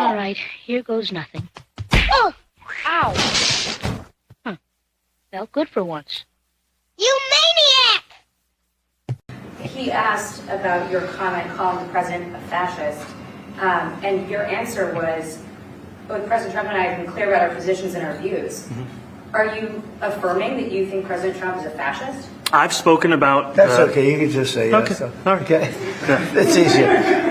All right, here goes nothing. Oh! Ow! Huh. Felt good for once. You maniac! He asked about your comment calling the president a fascist, and your answer was, both President Trump and I have been clear about our positions and our views. Are you affirming that you think President Trump is a fascist? I've spoken about... That's okay, you can just say yes. Okay, So. all right. Okay. It's easier.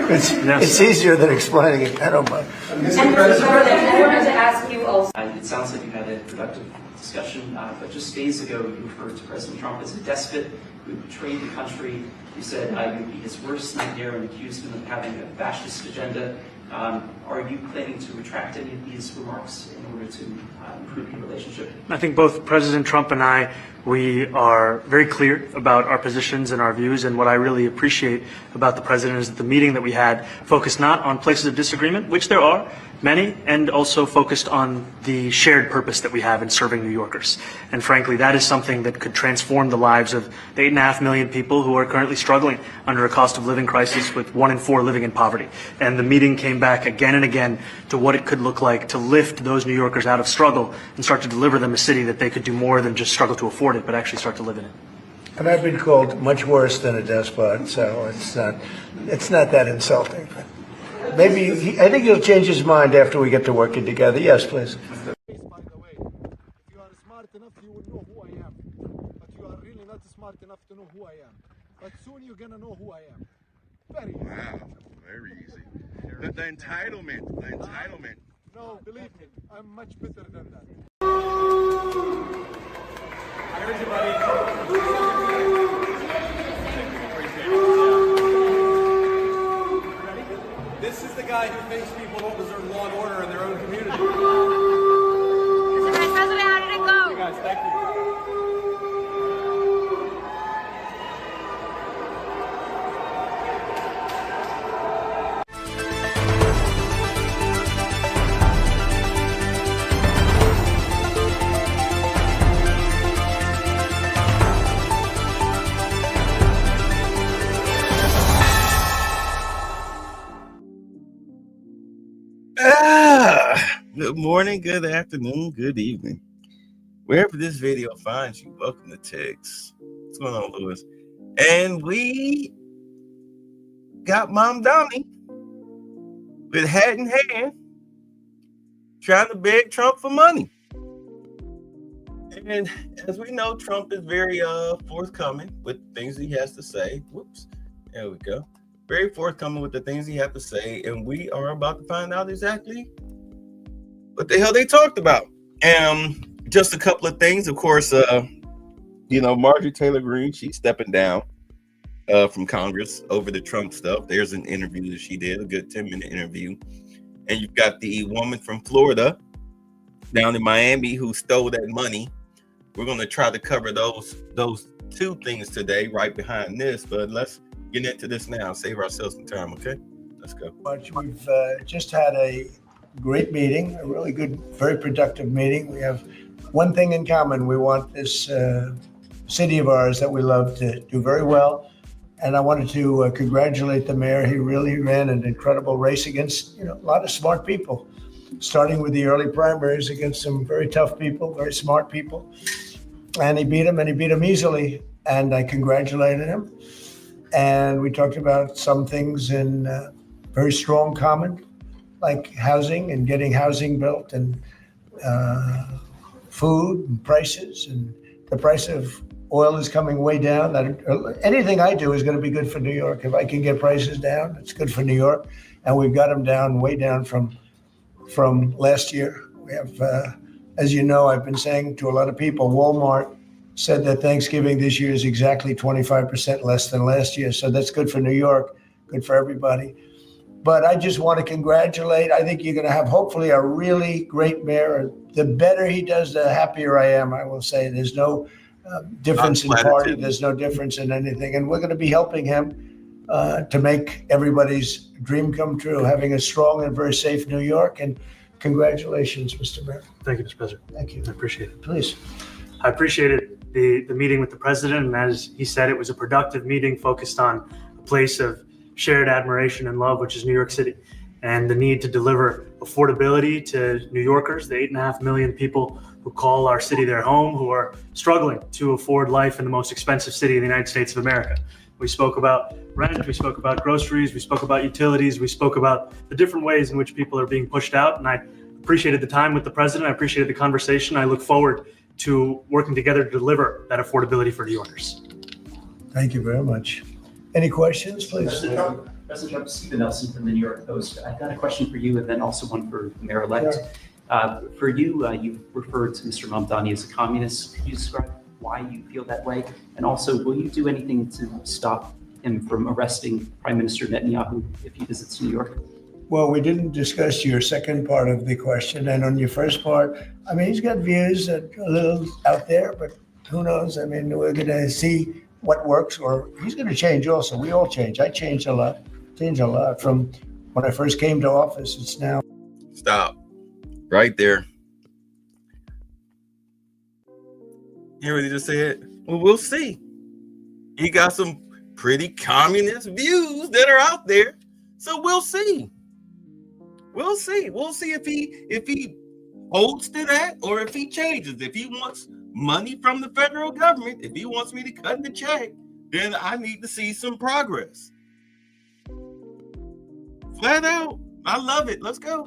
It's easier than explaining it. I don't mind. And I wanted to ask you also... It sounds like you had a productive discussion, but just days ago you referred to President Trump as a despot who betrayed the country. You said you would be his worst nightmare and accused him of having a fascist agenda. Are you planning to retract any of these remarks in order to improve your relationship? I think both President Trump and I, we are very clear about our positions and our views, and what I really appreciate about the president is that the meeting that we had focused not on places of disagreement, which there are many, and also focused on the shared purpose that we have in serving New Yorkers. And frankly, that is something that could transform the lives of the 8.5 million people who are currently struggling under a cost of living crisis, with 1 in 4 living in poverty. And the meeting came back again and again to what it could look like to lift those New Yorkers out of struggle and start to deliver them a city that they could do more than just struggle to afford it, but actually start to live in it. And I've been called much worse than a despot, so it's not that insulting. Maybe I think he'll change his mind after we get to working together. Yes, please. By the way, if you are smart enough, you will know who I am. But you are really not smart enough to know who I am. But soon you're gonna know who I am. Very easy. Wow, very easy. The entitlement. No, believe me, I'm much better than that. This is the guy who thinks people don't deserve law and order in their own community. Mr. Vice President, how did it go? You guys, thank you. Good morning, good afternoon, good evening. Wherever this video finds you, welcome to Tex. What's going on, Lewis? And we got Mamdani with hat in hand trying to beg Trump for money. And as we know, Trump is very forthcoming with things he has to say. Whoops, there we go. Very forthcoming with the things he has to say, and we are about to find out exactly what the hell they talked about. Just a couple of things. Of course, Marjorie Taylor Greene, she's stepping down from Congress over the Trump stuff. There's an interview that she did, a good 10-minute interview. And you've got the woman from Florida down in Miami who stole that money. We're going to try to cover those two things today, right behind this. But let's get into this now. Save ourselves some time, okay? Let's go. We've just had a great meeting, a really good, very productive meeting. We have one thing in common. We want this city of ours that we love to do very well. And I wanted to congratulate the mayor. He really ran an incredible race against a lot of smart people, starting with the early primaries against some very tough people, very smart people. And he beat them easily. And I congratulated him. And we talked about some things in very strong common, like housing and getting housing built, and food and prices, and the price of oil is coming way down. Anything I do is going to be good for New York. If I can get prices down, it's good for New York. And we've got them down, way down from last year. We have, as you know, I've been saying to a lot of people, Walmart said that Thanksgiving this year is exactly 25% less than last year. So that's good for New York, good for everybody. But I just want to congratulate. I think you're going to have hopefully a really great mayor. The better he does, the happier I am. I will say there's no difference in party. There's no difference in anything. And we're going to be helping him to make everybody's dream come true, having a strong and very safe New York. And congratulations, Mr. Mayor. Thank you, Mr. President. Thank you. I appreciate it. Please. I appreciated the meeting with the president. And as he said, it was a productive meeting focused on a place of shared admiration and love, which is New York City, and the need to deliver affordability to New Yorkers, the 8.5 million people who call our city their home, who are struggling to afford life in the most expensive city in the United States of America. We spoke about rent, we spoke about groceries, we spoke about utilities, we spoke about the different ways in which people are being pushed out. And I appreciated the time with the president. I appreciated the conversation. I look forward to working together to deliver that affordability for New Yorkers. Thank you very much. Any questions, please? President Trump, Stephen Nelson from the New York Post. I've got a question for you and then also one for the mayor-elect. For you, you've referred to Mr. Mamdani as a communist. Could you describe why you feel that way? And also, will you do anything to stop him from arresting Prime Minister Netanyahu if he visits New York? Well, we didn't discuss your second part of the question. And on your first part, I mean, he's got views that are a little out there, but who knows? I mean, we're going to see what works, or he's going to change also. We all change. I changed a lot from when I first came to office. It's now. Stop. Right there. Hear what he just said? Well, we'll see. He got some pretty communist views that are out there. So we'll see. We'll see. We'll see if he holds to that or if he changes. If he wants money from the federal government, if he wants me to cut the check, then I need to see some progress. Flat out. I love it. Let's go.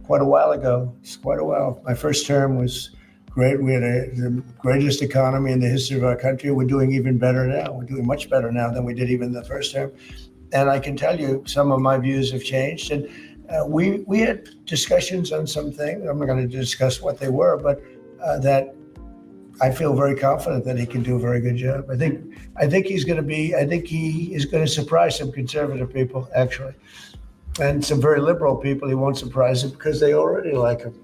Quite a while ago. It's quite a while. My first term was great. We had the greatest economy in the history of our country. We're doing even better now. We're doing much better now than we did even the first term. And I can tell you some of my views have changed. And we had discussions on some things. I'm not going to discuss what they were, but that I feel very confident that he can do a very good job. I think he is going to surprise some conservative people, actually. And some very liberal people, he won't surprise them because they already like him.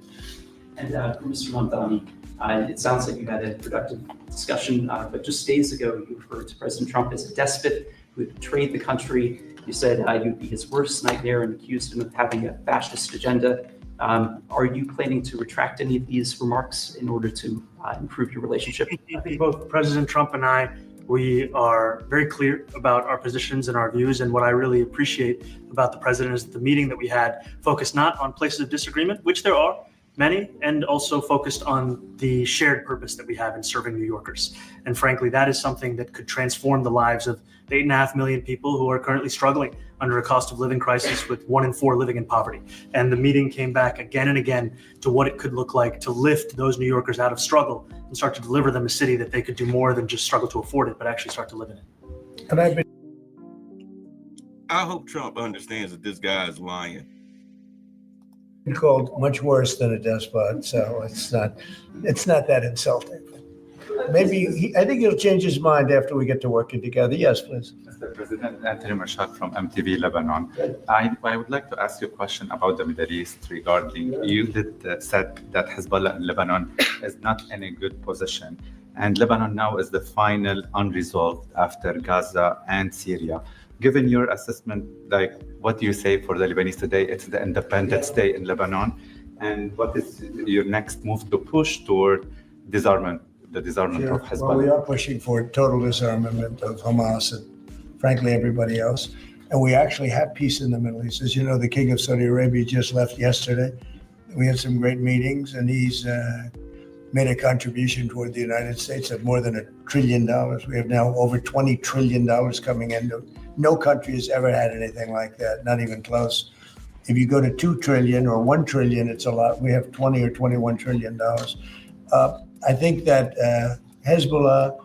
And for Mr. Mamdani, it sounds like you had a productive discussion, but just days ago, you referred to President Trump as a despot who had betrayed the country. You said you'd be his worst nightmare and accused him of having a fascist agenda. Are you planning to retract any of these remarks in order to improve your relationship? I think both President Trump and I, we are very clear about our positions and our views. And what I really appreciate about the president is that the meeting that we had focused not on places of disagreement, which there are many, and also focused on the shared purpose that we have in serving New Yorkers. And frankly, that is something that could transform the lives of the 8.5 million people who are currently struggling under a cost of living crisis, with 1 in 4 living in poverty. And the meeting came back again and again to what it could look like to lift those New Yorkers out of struggle and start to deliver them a city that they could do more than just struggle to afford it, but actually start to live in it. And I hope Trump understands that this guy is lying. been called much worse than a despot, so it's not that insulting. Maybe I think he'll change his mind after we get to working together. Yes, please. Mr. President, Anthony Marshak from MTV Lebanon. I would like to ask you a question about the Middle East regarding, you said that Hezbollah in Lebanon is not in a good position. And Lebanon now is the final unresolved after Gaza and Syria. Given your assessment, like what do you say for the Lebanese today? It's the independence day in Lebanon. And what is your next move to push toward disarmament? The disarmament of Hezbollah. Well, we are pushing for total disarmament of Hamas and, frankly, everybody else. And we actually have peace in the Middle East. As you know, the King of Saudi Arabia just left yesterday. We had some great meetings, and he's made a contribution toward the United States of more than $1 trillion. We have now over $20 trillion coming in. No country has ever had anything like that, not even close. If you go to 2 trillion or 1 trillion, it's a lot. We have 20 or $21 trillion. I think that Hezbollah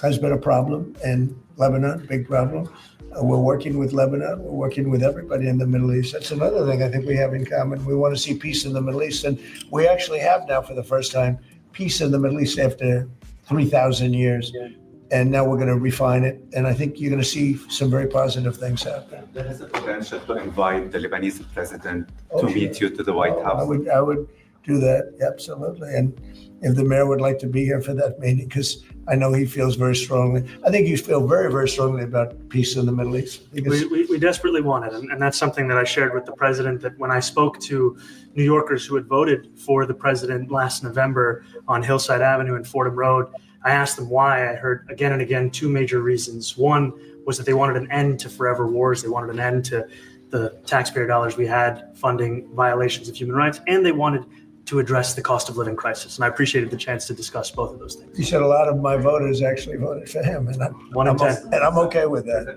has been a problem in Lebanon, big problem. We're working with Lebanon. We're working with everybody in the Middle East. That's another thing I think we have in common. We want to see peace in the Middle East. And we actually have now, for the first time, peace in the Middle East after 3,000 years. Yeah. And now we're going to refine it. And I think you're going to see some very positive things happen. There is a potential to invite the Lebanese president to meet you to the White House. I would do that, absolutely. And if the mayor would like to be here for that meeting, because I know he feels very strongly. I think you feel very, very strongly about peace in the Middle East. We desperately want it. And that's something that I shared with the president, that when I spoke to New Yorkers who had voted for the president last November on Hillside Avenue and Fordham Road, I asked them why. I heard again and again 2 major reasons. One was that they wanted an end to forever wars. They wanted an end to the taxpayer dollars we had funding violations of human rights, and they wanted to address the cost of living crisis. And I appreciated the chance to discuss both of those things. He said a lot of my voters actually voted for him, and I'm okay with that.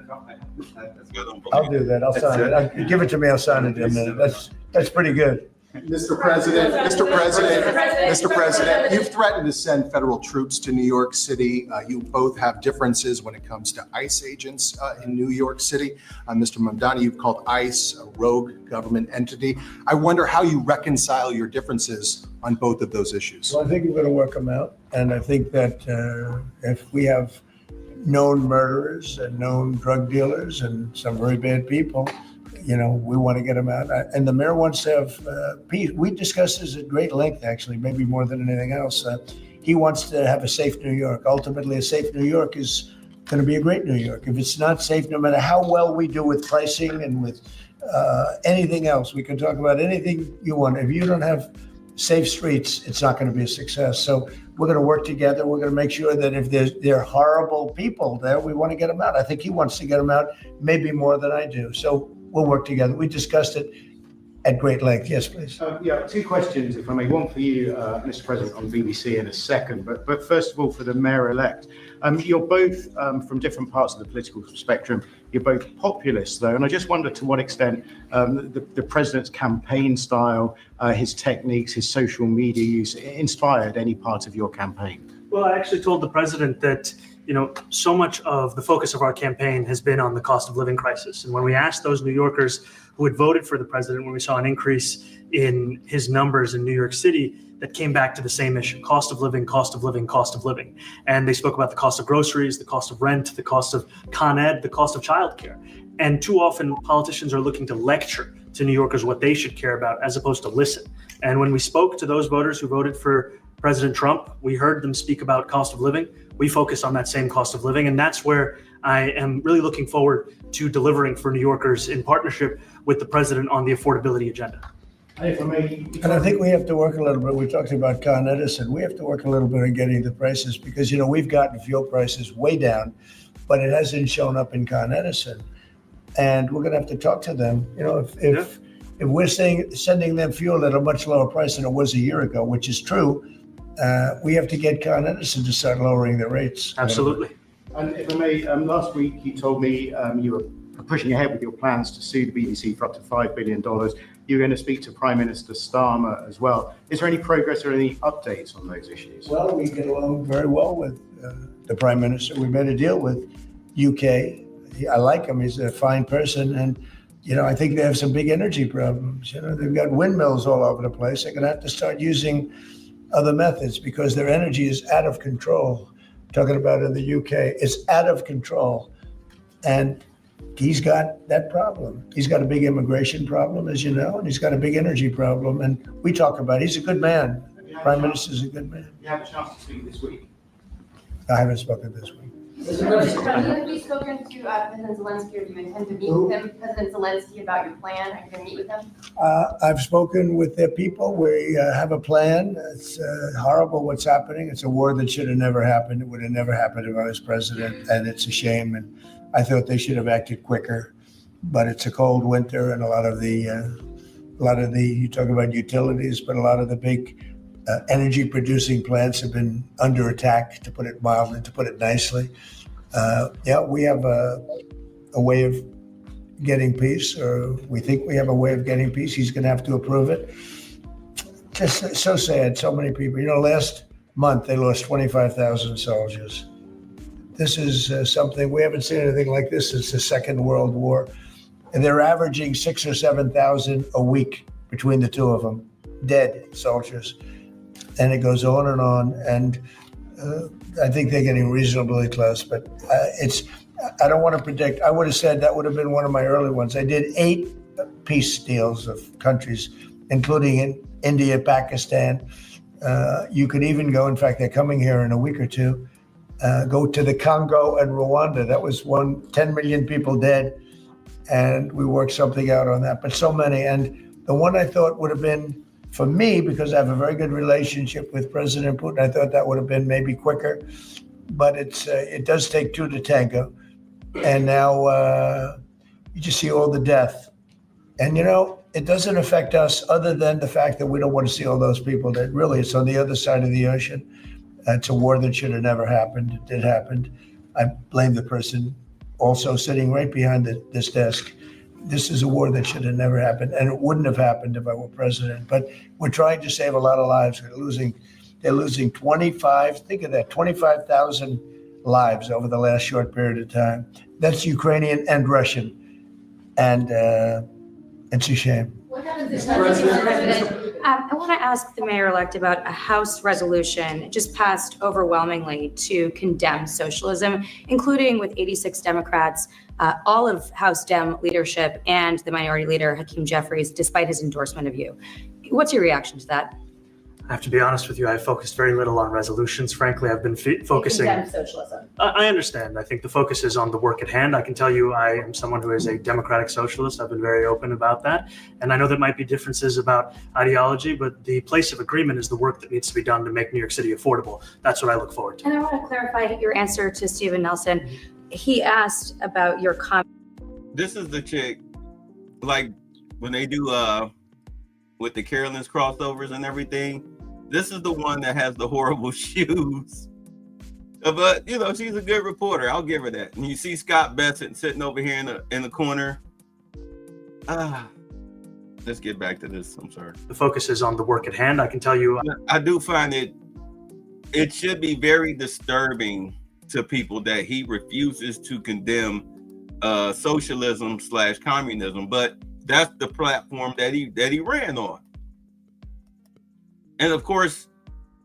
I'll do that. I'll sign it. Give it to me. I'll sign it in a minute. That's pretty good. Mr. President, you've threatened to send federal troops to New York City. You both have differences when it comes to ICE agents in New York City. Mr. Mamdani, you've called ICE a rogue government entity. I wonder how you reconcile your differences on both of those issues. Well, I think we're going to work them out. And I think that if we have known murderers and known drug dealers and some very bad people, we want to get them out. And the mayor wants to have peace. We discussed this at great length, actually, maybe more than anything else. He wants to have a safe New York. Ultimately, a safe New York is going to be a great New York. If it's not safe, no matter how well we do with pricing and with anything else, we can talk about anything you want. If you don't have safe streets, it's not going to be a success. So we're going to work together. We're going to make sure that if there are horrible people there, we want to get them out. I think he wants to get them out maybe more than I do. So we'll work together. We discussed it at great length. Yes, please. Two questions, if I may. One for you, Mr. President, on BBC in a second. But first of all, for the mayor-elect, you're both from different parts of the political spectrum. You're both populists, though, and I just wonder to what extent the president's campaign style, his techniques, his social media use inspired any part of your campaign. Well, I actually told the president that so much of the focus of our campaign has been on the cost of living crisis. And when we asked those New Yorkers who had voted for the president, when we saw an increase in his numbers in New York City, that came back to the same issue: cost of living, cost of living, cost of living. And they spoke about the cost of groceries, the cost of rent, the cost of Con Ed, the cost of childcare. And too often politicians are looking to lecture to New Yorkers what they should care about as opposed to listen. And when we spoke to those voters who voted for President Trump, we heard them speak about cost of living. We focus on that same cost of living. And that's where I am really looking forward to delivering for New Yorkers in partnership with the president on the affordability agenda. And I think we have to work a little bit. We talked about Con Edison. We have to work a little bit on getting the prices because, we've gotten fuel prices way down, but it hasn't shown up in Con Edison. And we're going to have to talk to them. If we're sending them fuel at a much lower price than it was a year ago, which is true, we have to get Con Edison to start lowering the rates. Absolutely. And if I may, last week you told me you were pushing ahead with your plans to sue the BBC for up to $5 billion. You're going to speak to Prime Minister Starmer as well. Is there any progress or any updates on those issues? Well, we get along very well with the Prime Minister. We made a deal with UK. I like him. He's a fine person. And, I think they have some big energy problems. They've got windmills all over the place. They're going to have to start using other methods because their energy is out of control. Talking about in the UK, it's out of control. And he's got that problem. He's got a big immigration problem, as you know, and he's got a big energy problem. And we talk about it. He's a good man. Prime Minister's a good man. You have a chance to speak this week. I haven't spoken this week. Have you spoken to President Zelensky, or do you intend to meet with him, President Zelensky, about your plan? Are you going to meet with him? I've spoken with their people. We have a plan. It's horrible what's happening. It's a war that should have never happened. It would have never happened if I was president, and it's a shame. And I thought they should have acted quicker. But it's a cold winter, and a lot of the you talk about utilities, but a lot of the big energy producing plants have been under attack, to put it mildly, to put it nicely. We have a way of getting peace, or we think we have a way of getting peace. He's going to have to approve it. Just so sad, so many people. Last month they lost 25,000 soldiers. This is something, we haven't seen anything like this since the Second World War. And they're averaging 6,000 or 7,000 a week between the two of them, dead soldiers. And it goes on. And I think they're getting reasonably close, but I don't want to predict. I would have said that would have been one of my early ones. I did 8 peace deals of countries, including in India, Pakistan. You could even go, in fact, they're coming here in a week or two, go to the Congo and Rwanda. That was 10 million people dead. And we worked something out on that, but so many. And the one I thought would have been, for me, because I have a very good relationship with President Putin, I thought that would have been maybe quicker, but it does take 2 to tango. And now you just see all the death And, it doesn't affect us other than the fact that we don't want to see all those people that really, it's on the other side of the ocean. It's a war that should have never happened. It did happen. I blame the person also sitting right behind this desk. This is a war that should have never happened, and it wouldn't have happened if I were president. But we're trying to save a lot of lives. They're losing 25,000 lives over the last short period of time. That's Ukrainian and Russian, and it's a shame. I want to ask the mayor-elect about a House resolution just passed overwhelmingly to condemn socialism, including with 86 Democrats, all of House Dem leadership, and the minority leader, Hakeem Jeffries, despite his endorsement of you. What's your reaction to that? I have to be honest with you, I've focused very little on resolutions. Frankly, I've been focusing. Condemn socialism. I understand. I think the focus is on the work at hand. I can tell you I am someone who is a democratic socialist. I've been very open about that. And I know there might be differences about ideology, but the place of agreement is the work that needs to be done to make New York City affordable. That's what I look forward to. And I want to clarify your answer to Stephen Nelson. He asked about your comment. This is the chick, like when they do with the Carolyn's crossovers and everything. This is the one that has the horrible shoes. But she's a good reporter. I'll give her that. And you see Scott Bessent sitting over here in the corner. Let's get back to this. I'm sorry. The focus is on the work at hand. I can tell you. I do find it should be very disturbing to people that he refuses to condemn socialism/communism, but that's the platform that he ran on. And of course,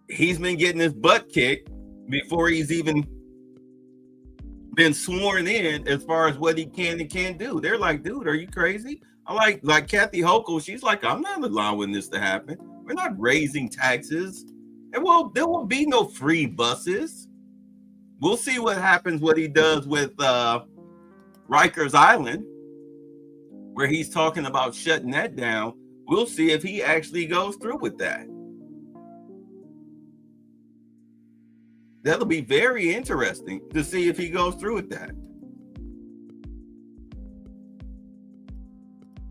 he's been getting his butt kicked before he's even been sworn in as far as what he can and can't do. They're like, dude, are you crazy? I like Kathy Hochul. She's like, I'm not allowing this to happen. We're not raising taxes. And there will be no free buses. We'll see what happens, what he does with Rikers Island, where he's talking about shutting that down. We'll see if he actually goes through with that. That'll be very interesting to see if he goes through with that.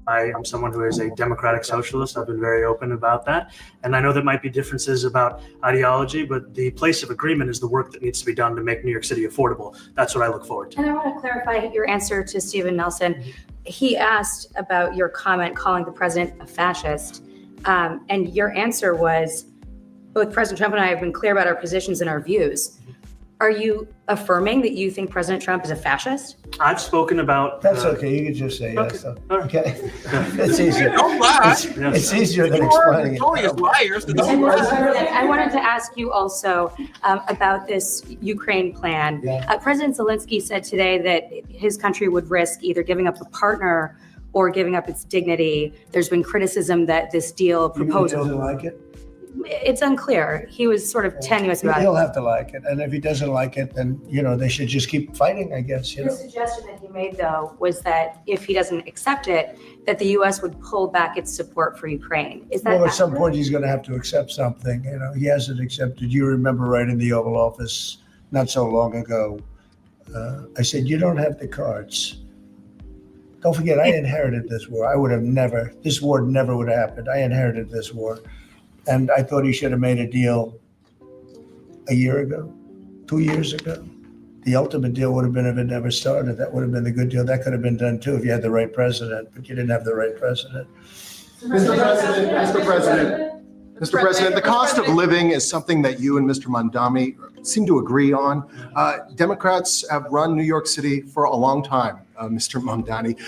I am someone who is a democratic socialist. I've been very open about that. And I know there might be differences about ideology, but the place of agreement is the work that needs to be done to make New York City affordable. That's what I look forward to. And I want to clarify your answer to Stephen Nelson. He asked about your comment calling the president a fascist. And your answer was, both President Trump and I have been clear about our positions and our views. Are you affirming that you think President Trump is a fascist? I've spoken about. That's okay. You can just say yes. Okay. It's easier. Don't lie. It's easier than explaining it. Liars. I wanted to ask you also about this Ukraine plan. President Zelensky said today that his country would risk either giving up a partner or giving up its dignity. There's been criticism that this deal proposal. He doesn't like it? It's unclear. He was sort of tenuous about it. He'll have to like it. And if he doesn't like it, then, they should just keep fighting, I guess. The suggestion that he made, though, was that if he doesn't accept it, that the U.S. would pull back its support for Ukraine. Is that Well, at some point, he's going to have to accept something. He hasn't accepted. You remember right in the Oval Office not so long ago, I said, you don't have the cards. Don't forget, I inherited this war. This war never would have happened. I inherited this war. And I thought he should have made a deal a year ago, 2 years ago. The ultimate deal would have been if it never started. That would have been the good deal. That could have been done too if you had the right president, but you didn't have the right president. Mr. President, the cost of living is something that you and Mr. Mamdani seem to agree on. Democrats have run New York City for a long time, Mr. Mamdani.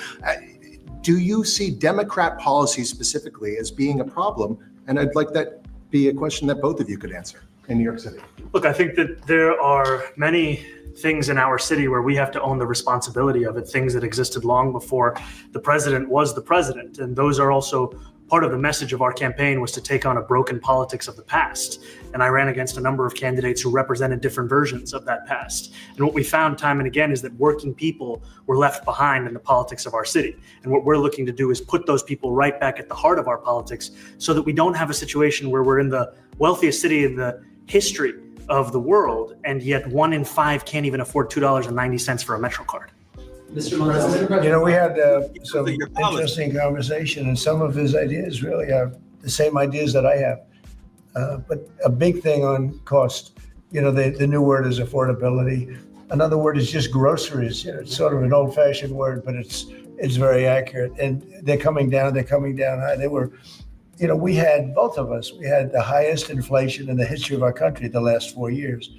Do you see Democrat policy specifically as being a problem? And I'd like that be a question that both of you could answer in New York City. Look, I think that there are many things in our city where we have to own the responsibility of it, things that existed long before the president was the president. And those are also part of the message of our campaign, was to take on a broken politics of the past. And I ran against a number of candidates who represented different versions of that past. And what we found time and again is that working people were left behind in the politics of our city. And what we're looking to do is put those people right back at the heart of our politics so that we don't have a situation where we're in the wealthiest city in the history of the world, and yet 1 in 5 can't even afford $2.90 for a Metro card. Mr. Mamdani. You know, we had some Your policy. interesting conversation, and some of his ideas really are the same ideas that I have. But a big thing on cost, you know, the new word is affordability. Another word is just groceries. You know, it's sort of an old-fashioned word, but it's very accurate. And they're coming down high. They were, you know, we had, both of us, we had the highest inflation in the history of our country the last 4 years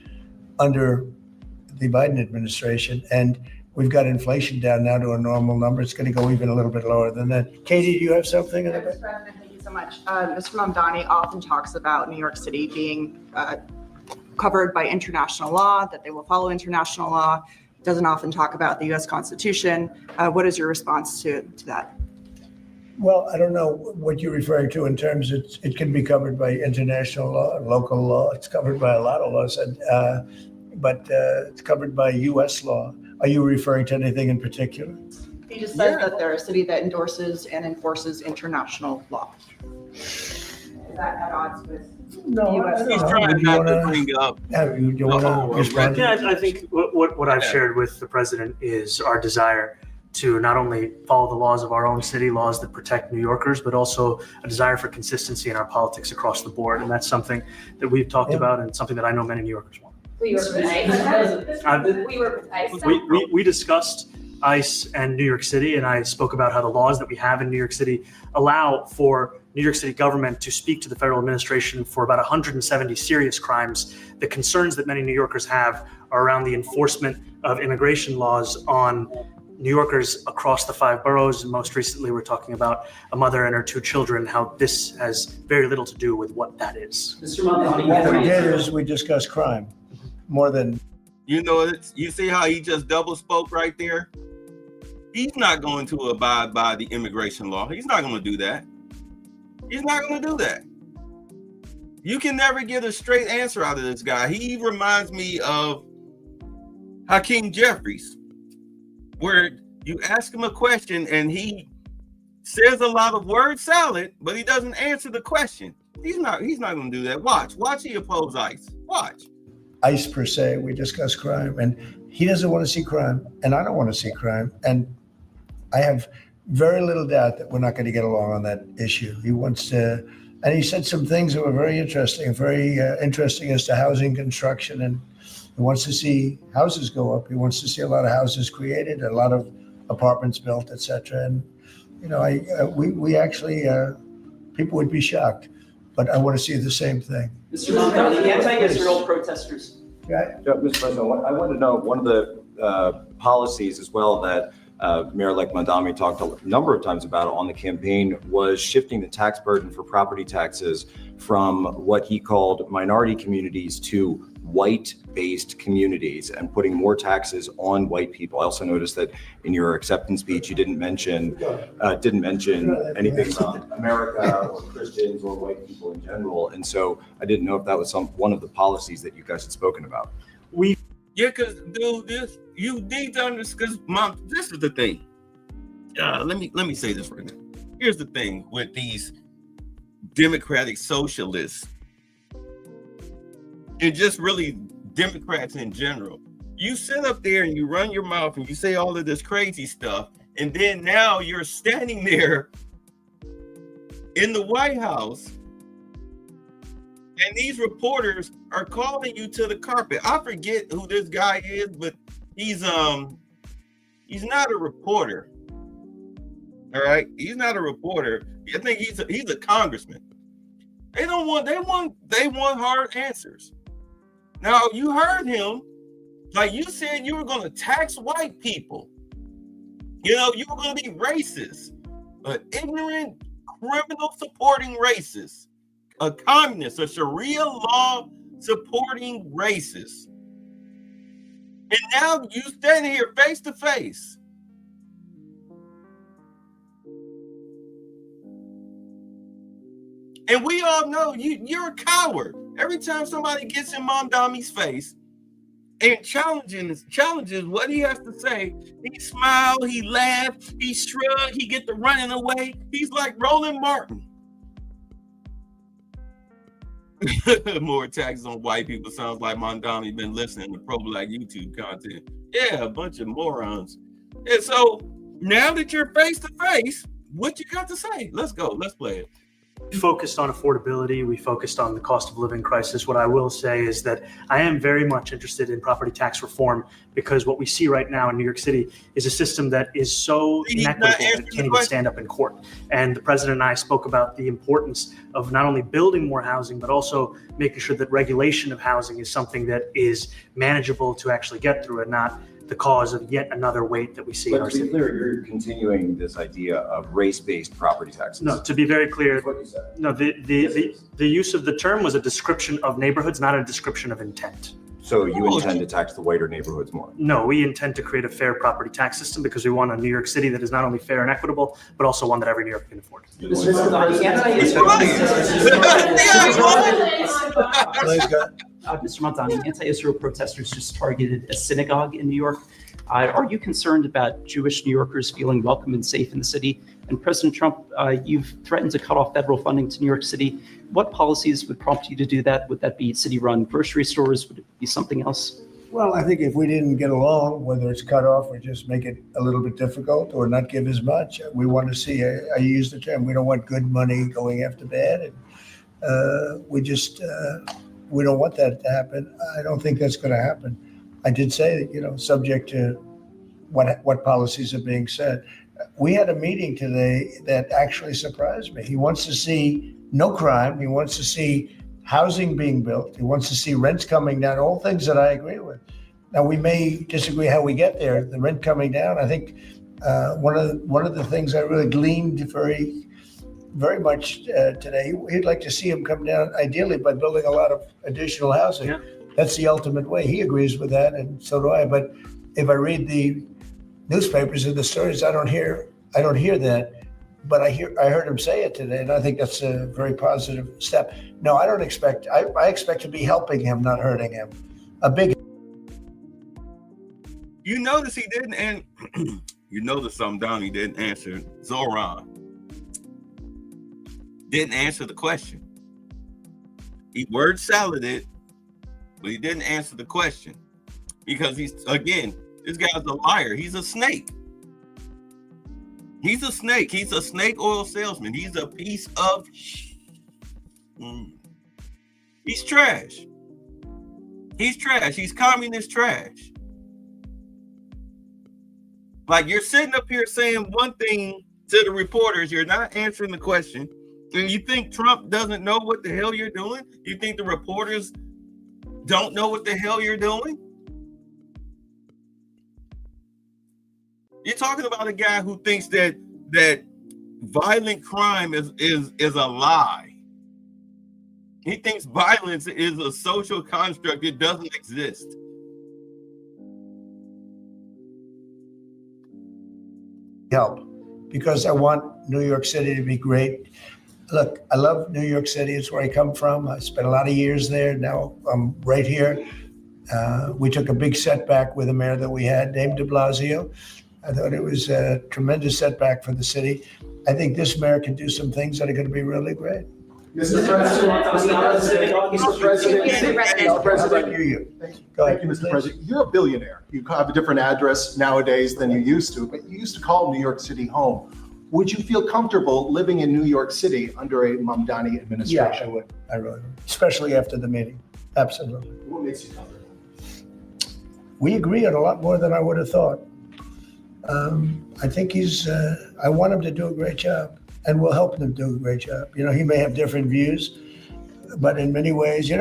under the Biden administration. And we've got inflation down now to a normal number. It's going to go even a little bit lower than that. Katie, do you have something in the back? Mr. President, thank you so much. Mr. Mamdani often talks about New York City being covered by international law, that they will follow international law. Doesn't often talk about the U.S. Constitution. What is your response to that? Well, I don't know what you're referring to in terms of it can be covered by international law, local law. It's covered by a lot of laws, but it's covered by U.S. law. Are you referring to anything in particular? He just says that they're a city that endorses and enforces international law. Is that at odds with No, US He's law? trying not to bring up. You want to respond? Yeah, I think what I've shared with the president is our desire to not only follow the laws of our own city, laws that protect New Yorkers, but also a desire for consistency in our politics across the board. And that's something that we've talked about and something that I know many New Yorkers want. We were with ICE. We were with ICE. We discussed ICE and New York City, and I spoke about how the laws that we have in New York City allow for New York City government to speak to the federal administration for about 170 serious crimes. The concerns that many New Yorkers have are around the enforcement of immigration laws on New Yorkers across the 5 boroughs. And most recently, we're talking about a mother and her 2 children, how this has very little to do with what that is. Mr. Mamdani. What we did is we discussed crime more than. You know, you see how he just double spoke right there? He's not going to abide by the immigration law. He's not going to do that. He's not going to do that. You can never get a straight answer out of this guy. He reminds me of Hakeem Jeffries, where you ask him a question and he says a lot of word salad, but he doesn't answer the question. He's not going to do that. Watch he oppose ICE. Watch. ICE per se, we discuss crime, and he doesn't want to see crime, and I don't want to see crime, and I have very little doubt that we're not going to get along on that issue. He wants to, and he said some things that were very interesting as to housing construction, and he wants to see houses go up. He wants to see a lot of houses created, a lot of apartments built, etc. And you know, we actually people would be shocked, but I want to see the same thing. Mr. Mamdani, anti-Israel protesters. Yeah. Mr. President, I want to know one of the policies as well that Mayor-elect Mamdani talked a number of times about on the campaign was shifting the tax burden for property taxes from what he called minority communities to white-based communities and putting more taxes on white people. I also noticed that in your acceptance speech, you didn't mention anything about America or Christians or white people in general. And so I didn't know if that was one of the policies that you guys had spoken about. Yeah, because dude, you need to understand. Mom, this is the thing. Let me say this right now. Here's the thing with these democratic socialists and just really Democrats in general. You sit up there and you run your mouth and you say all of this crazy stuff, and then now you're standing there in the White House and these reporters are calling you to the carpet. I forget who this guy is, but he's not a reporter. All right, he's not a reporter. I think he's a congressman. They want hard answers. Now you heard him, like you said, you were going to tax white people. You know, you were going to be racist, an ignorant, criminal supporting racist. A communist, a Sharia law supporting racist. And now you standing here face to face. And we all know you're a coward. Every time somebody gets in Mamdani's face and challenges what he has to say, he smiled, he laughed, he shrugged, he get to running away. He's like Roland Martin. More taxes on white people sounds like Mamdani been listening to pro-black YouTube content. Yeah, a bunch of morons. And so now that you're face to face, what you got to say? Let's go. Let's play it. We focused on affordability. We focused on the cost of living crisis. What I will say is that I am very much interested in property tax reform because what we see right now in New York City is a system that is so inequitable that it can't even stand up in court. And the president and I spoke about the importance of not only building more housing, but also making sure that regulation of housing is something that is manageable to actually get through and not the cause of yet another weight that we see in But our to be city. clear, you're continuing this idea of race-based property taxes. No, to be very clear, That's what you said. no, the use of the term was a description of neighborhoods, not a description of intent. So you intend to tax the whiter neighborhoods more? No, we intend to create a fair property tax system because we want a New York City that is not only fair and equitable, but also one that every New Yorker can afford. Mr. Mamdani, anti-Israel protesters just targeted a synagogue in New York. Are you concerned about Jewish New Yorkers feeling welcome and safe in the city? And President Trump, you've threatened to cut off federal funding to New York City. What policies would prompt you to do that? Would that be city-run grocery stores? Would it be something else? Well, I think if we didn't get along, whether it's cut off or just make it a little bit difficult or not give as much, we want to see, I use the term, we don't want good money going after bad. And we don't want that to happen. I don't think that's going to happen. I did say that, subject to what policies are being said. We had a meeting today that actually surprised me. He wants to see no crime. He wants to see housing being built. He wants to see rents coming down, all things that I agree with. Now, we may disagree how we get there. The rent coming down, I think one of the things I really gleaned very, very much today, he'd like to see him come down ideally by building a lot of additional housing. Yeah. That's the ultimate way. He agrees with that, and so do I. But if I read the newspapers and the stories, I don't hear that. But I heard him say it today, and I think that's a very positive step. No, I don't expect. I expect to be helping him, not hurting him. A big. You notice he didn't, and you notice Mamdani didn't answer. Zoran didn't answer the question. He word saladed, but he didn't answer the question because this guy's a liar. He's a snake. He's a snake. He's a snake oil salesman. He's a piece of He's trash. He's trash. He's communist trash. Like, you're sitting up here saying one thing to the reporters. You're not answering the question. And you think Trump doesn't know what the hell you're doing? You think the reporters don't know what the hell you're doing? You're talking about a guy who thinks that violent crime is a lie. He thinks violence is a social construct. It doesn't exist. Help, because I want New York City to be great. Look, I love New York City. It's where I come from. I spent a lot of years there. Now I'm right here. We took a big setback with the mayor that we had, named de Blasio. I thought it was a tremendous setback for the city. I think this mayor can do some things that are going to be really great. Mr. President, Mr. President, Thank you, Mr. President. You're a billionaire. You have a different address nowadays than you used to, but you used to call New York City home. Would you feel comfortable living in New York City under a Mamdani administration? Yeah, I would. I really would, especially after the meeting. Absolutely. What makes you comfortable? We agree on a lot more than I would have thought. I think I want him to do a great job, and we'll help him do a great job. He may have different views, but in many ways,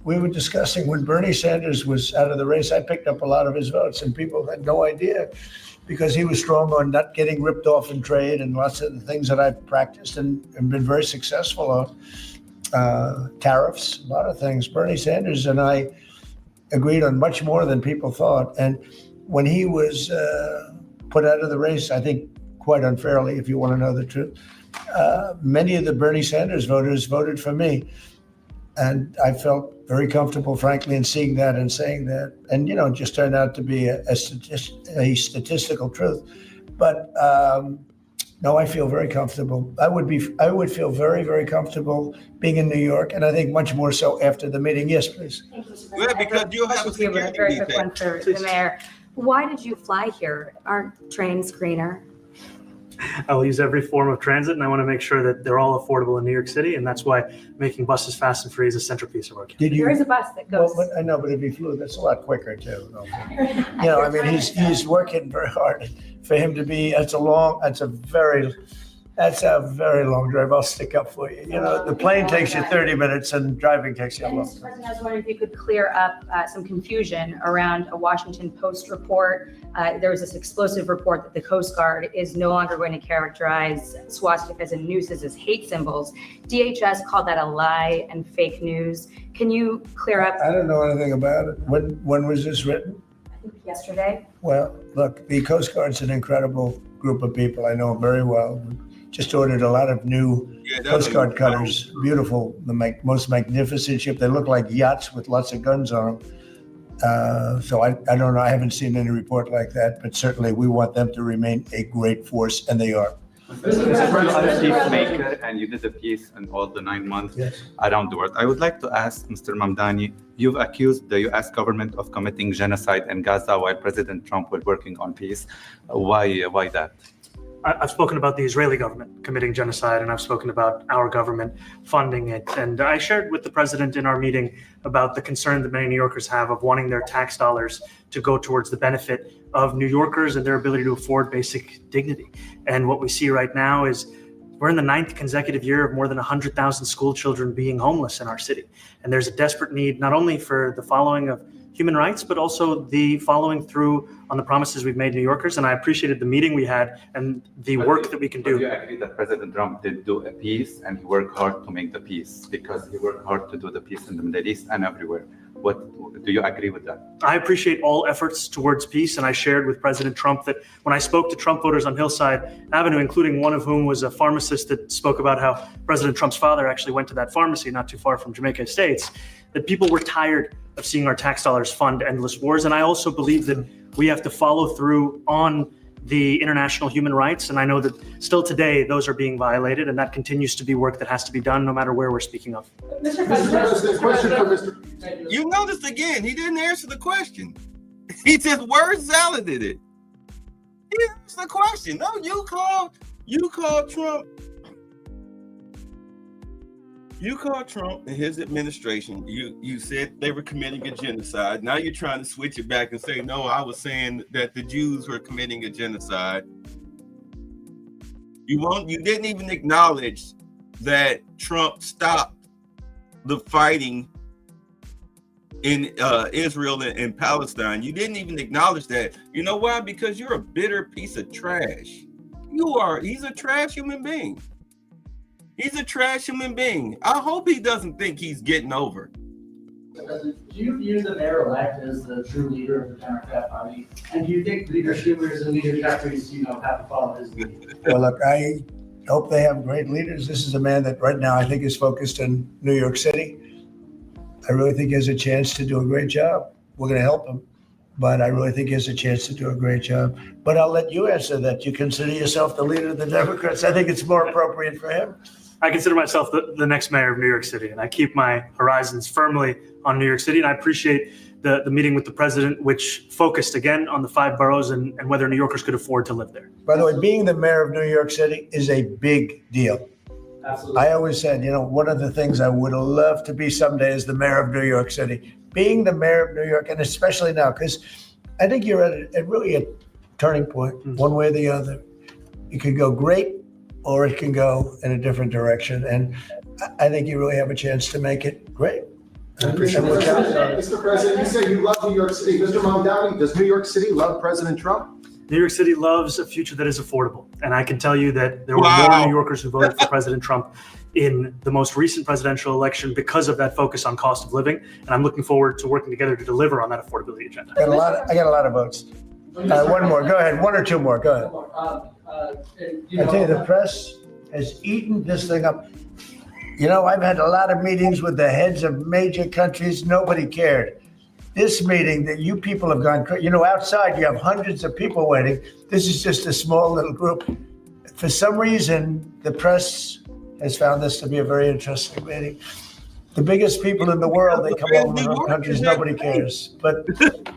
we were discussing when Bernie Sanders was out of the race, I picked up a lot of his votes, and people had no idea because he was strong on not getting ripped off in trade and lots of the things that I've practiced and been very successful on, tariffs, a lot of things. Bernie Sanders and I agreed on much more than people thought. And when he was put out of the race, I think quite unfairly, if you want to know the truth, many of the Bernie Sanders voters voted for me. And I felt very comfortable, frankly, in seeing that and saying that. And, it just turned out to be a statistical truth. But no, I feel very comfortable. I would feel very, very comfortable being in New York. And I think much more so after the meeting. Yes, please. Thank you, Mr. President. Because you'll have a very quick one for the mayor. Why did you fly here? Aren't trains greener? I will use every form of transit, and I want to make sure that they're all affordable in New York City, and that's why making buses fast and free is a centerpiece of our campaign. Did you? There is a bus that goes. Well, but I know, but if he flew, that's a lot quicker too. You know, I mean, he's working very hard for him to be. That's a very long drive. I'll stick up for you. You know, the plane takes you 30 minutes and driving takes you a long Mr. time. President, I was wondering if you could clear up some confusion around a Washington Post report. There was this explosive report that the Coast Guard is no longer going to characterize swastikas and nooses as hate symbols. DHS called that a lie and fake news. Can you clear up? I don't know anything about it. When was this written? I think yesterday. Well, look, the Coast Guard's an incredible group of people. I know them very well. Just ordered a lot of new Coast Guard cutters. Beautiful, the most magnificent ship. They look like yachts with lots of guns on them. So I don't know. I haven't seen any report like that, but certainly we want them to remain a great force, and they are. Peacemaker, and you did a piece in all the 9 months around the world. I would like to ask Mr. Mamdani, you've accused the U.S. government of committing genocide in Gaza while President Trump was working on peace. Why that? I've spoken about the Israeli government committing genocide, and I've spoken about our government funding it. And I shared with the president in our meeting about the concern that many New Yorkers have of wanting their tax dollars to go towards the benefit of New Yorkers and their ability to afford basic dignity. And what we see right now is we're in the 9th consecutive year of more than 100,000 school children being homeless in our city. And there's a desperate need not only for the following of human rights, but also the following through on the promises we've made New Yorkers. And I appreciated the meeting we had and the work that we can do. Do you agree that President Trump did do a peace and he worked hard to make the peace, because he worked hard to do the peace in the Middle East and everywhere? What do you agree with that? I appreciate all efforts towards peace, and I shared with President Trump that when I spoke to Trump voters on Hillside Avenue, including one of whom was a pharmacist that spoke about how President Trump's father actually went to that pharmacy not too far from Jamaica Estates, that people were tired of seeing our tax dollars fund endless wars. And I also believe that we have to follow through on the international human rights. And I know that still today, those are being violated, and that continues to be work that has to be done no matter where we're speaking of. Mr. President, question for Mr. You noticed again, he didn't answer the question. He just word saladed it. He didn't answer the question. No, you called Trump. You called Trump and his administration. You said they were committing a genocide. Now you're trying to switch it back and say, no, I was saying that the Jews were committing a genocide. You didn't even acknowledge that Trump stopped the fighting in Israel and Palestine. You didn't even acknowledge that. You know why? Because you're a bitter piece of trash. He's a trash human being. He's a trash human being. I hope he doesn't think he's getting over. Do you view the mayor-elect as the true leader of the Democrat Party? And do you think Leader Schumer's and Leader Jeffries, have to follow his lead? Well, look, I hope they have great leaders. This is a man that right now I think is focused in New York City. I really think he has a chance to do a great job. We're going to help him, but I really think he has a chance to do a great job. But I'll let you answer that. You consider yourself the leader of the Democrats. I think it's more appropriate for him. I consider myself the next mayor of New York City, and I keep my horizons firmly on New York City. And I appreciate the meeting with the president, which focused again on the 5 boroughs and whether New Yorkers could afford to live there. By the way, being the mayor of New York City is a big deal. Absolutely. I always said, one of the things I would love to be someday is the mayor of New York City. Being the mayor of New York, and especially now, because I think you're at really a turning point, one way or the other. It could go great, or it can go in a different direction. And I think you really have a chance to make it great. Mr. President, you say you love New York City. Mr. Mamdani, does New York City love President Trump? New York City loves a future that is affordable. And I can tell you that there were more New Yorkers who voted for President Trump in the most recent presidential election because of that focus on cost of living. And I'm looking forward to working together to deliver on that affordability agenda. I got a lot of votes. One more, go ahead. 1 or 2 more, go ahead. I tell you, the press has eaten this thing up. I've had a lot of meetings with the heads of major countries. Nobody cared. This meeting that you people have gone crazy. Outside you have hundreds of people waiting. This is just a small little group. For some reason, the press has found this to be a very interesting meeting. The biggest people in the world, they come over from other countries, nobody cares. But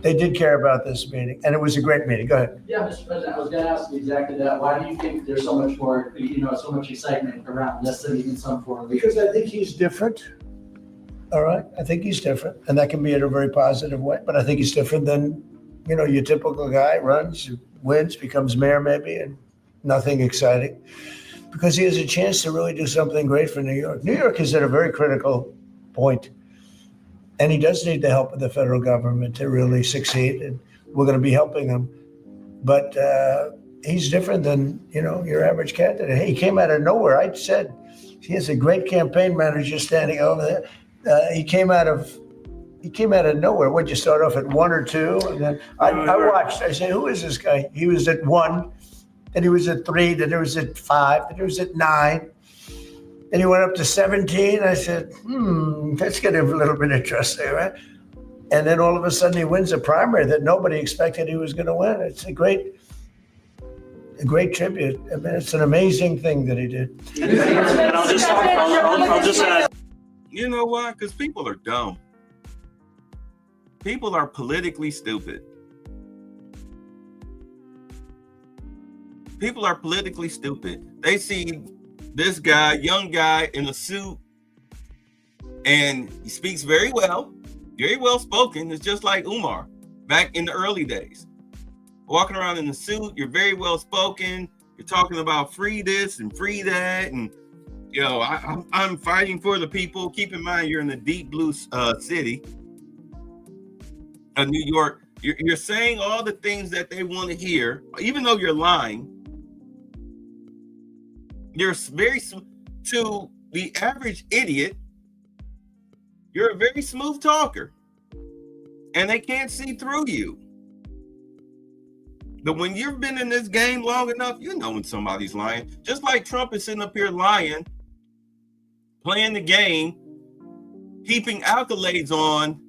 they did care about this meeting, and it was a great meeting. Go ahead. Yeah, Mr. President, I was going to ask you exactly that. Why do you think there's so much more, so much excitement around this than even some foreign leaders? Because I think he's different. All right, I think he's different, and that can be in a very positive way. But I think he's different than, your typical guy runs, wins, becomes mayor maybe, and nothing exciting. Because he has a chance to really do something great for New York. New York is at a very critical point, and he does need the help of the federal government to really succeed, and we're going to be helping him. But he's different than your average candidate. He came out of nowhere. I said he has a great campaign manager standing over there. He came out of nowhere. Would you start off at 1 or 2? And then I watched. I said, "Who is this guy?" He was at 1, then he was at 3, then he was at 5, then he was at 9. Then he went up to 17. I said, that's getting a little bit interesting, right? And then all of a sudden he wins a primary that nobody expected he was going to win. It's a great tribute. I mean, it's an amazing thing that he did. And I'll just add. You know why? Because people are dumb. People are politically stupid. People are politically stupid. They see this guy, young guy in a suit, and he speaks very well spoken. It's just like Umar back in the early days. Walking around in the suit, you're very well spoken. You're talking about free this and free that, and I'm fighting for the people. Keep in mind, you're in the deep blue city of New York. You're saying all the things that they want to hear, even though you're lying. You're very, to the average idiot, you're a very smooth talker, and they can't see through you. But when you've been in this game long enough, you know when somebody's lying. Just like Trump is sitting up here lying, playing the game, heaping accolades on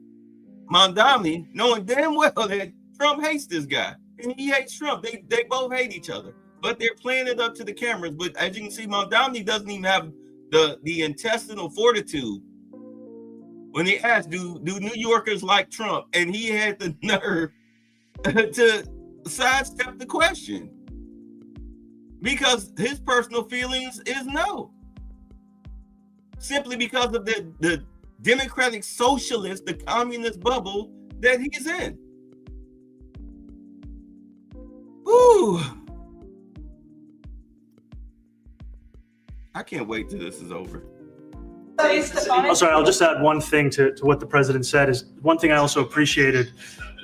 Mamdani, knowing damn well that Trump hates this guy, and he hates Trump. They both hate each other. But they're playing it up to the cameras. But as you can see, Mamdani doesn't even have the intestinal fortitude. When he asked, do New Yorkers like Trump? And he had the nerve to sidestep the question. Because his personal feelings is no. Simply because of the democratic socialist, the communist bubble that he's in. Ooh. I can't wait till this is over. Oh, sorry, I'll just add one thing to what the president said. Is one thing I also appreciated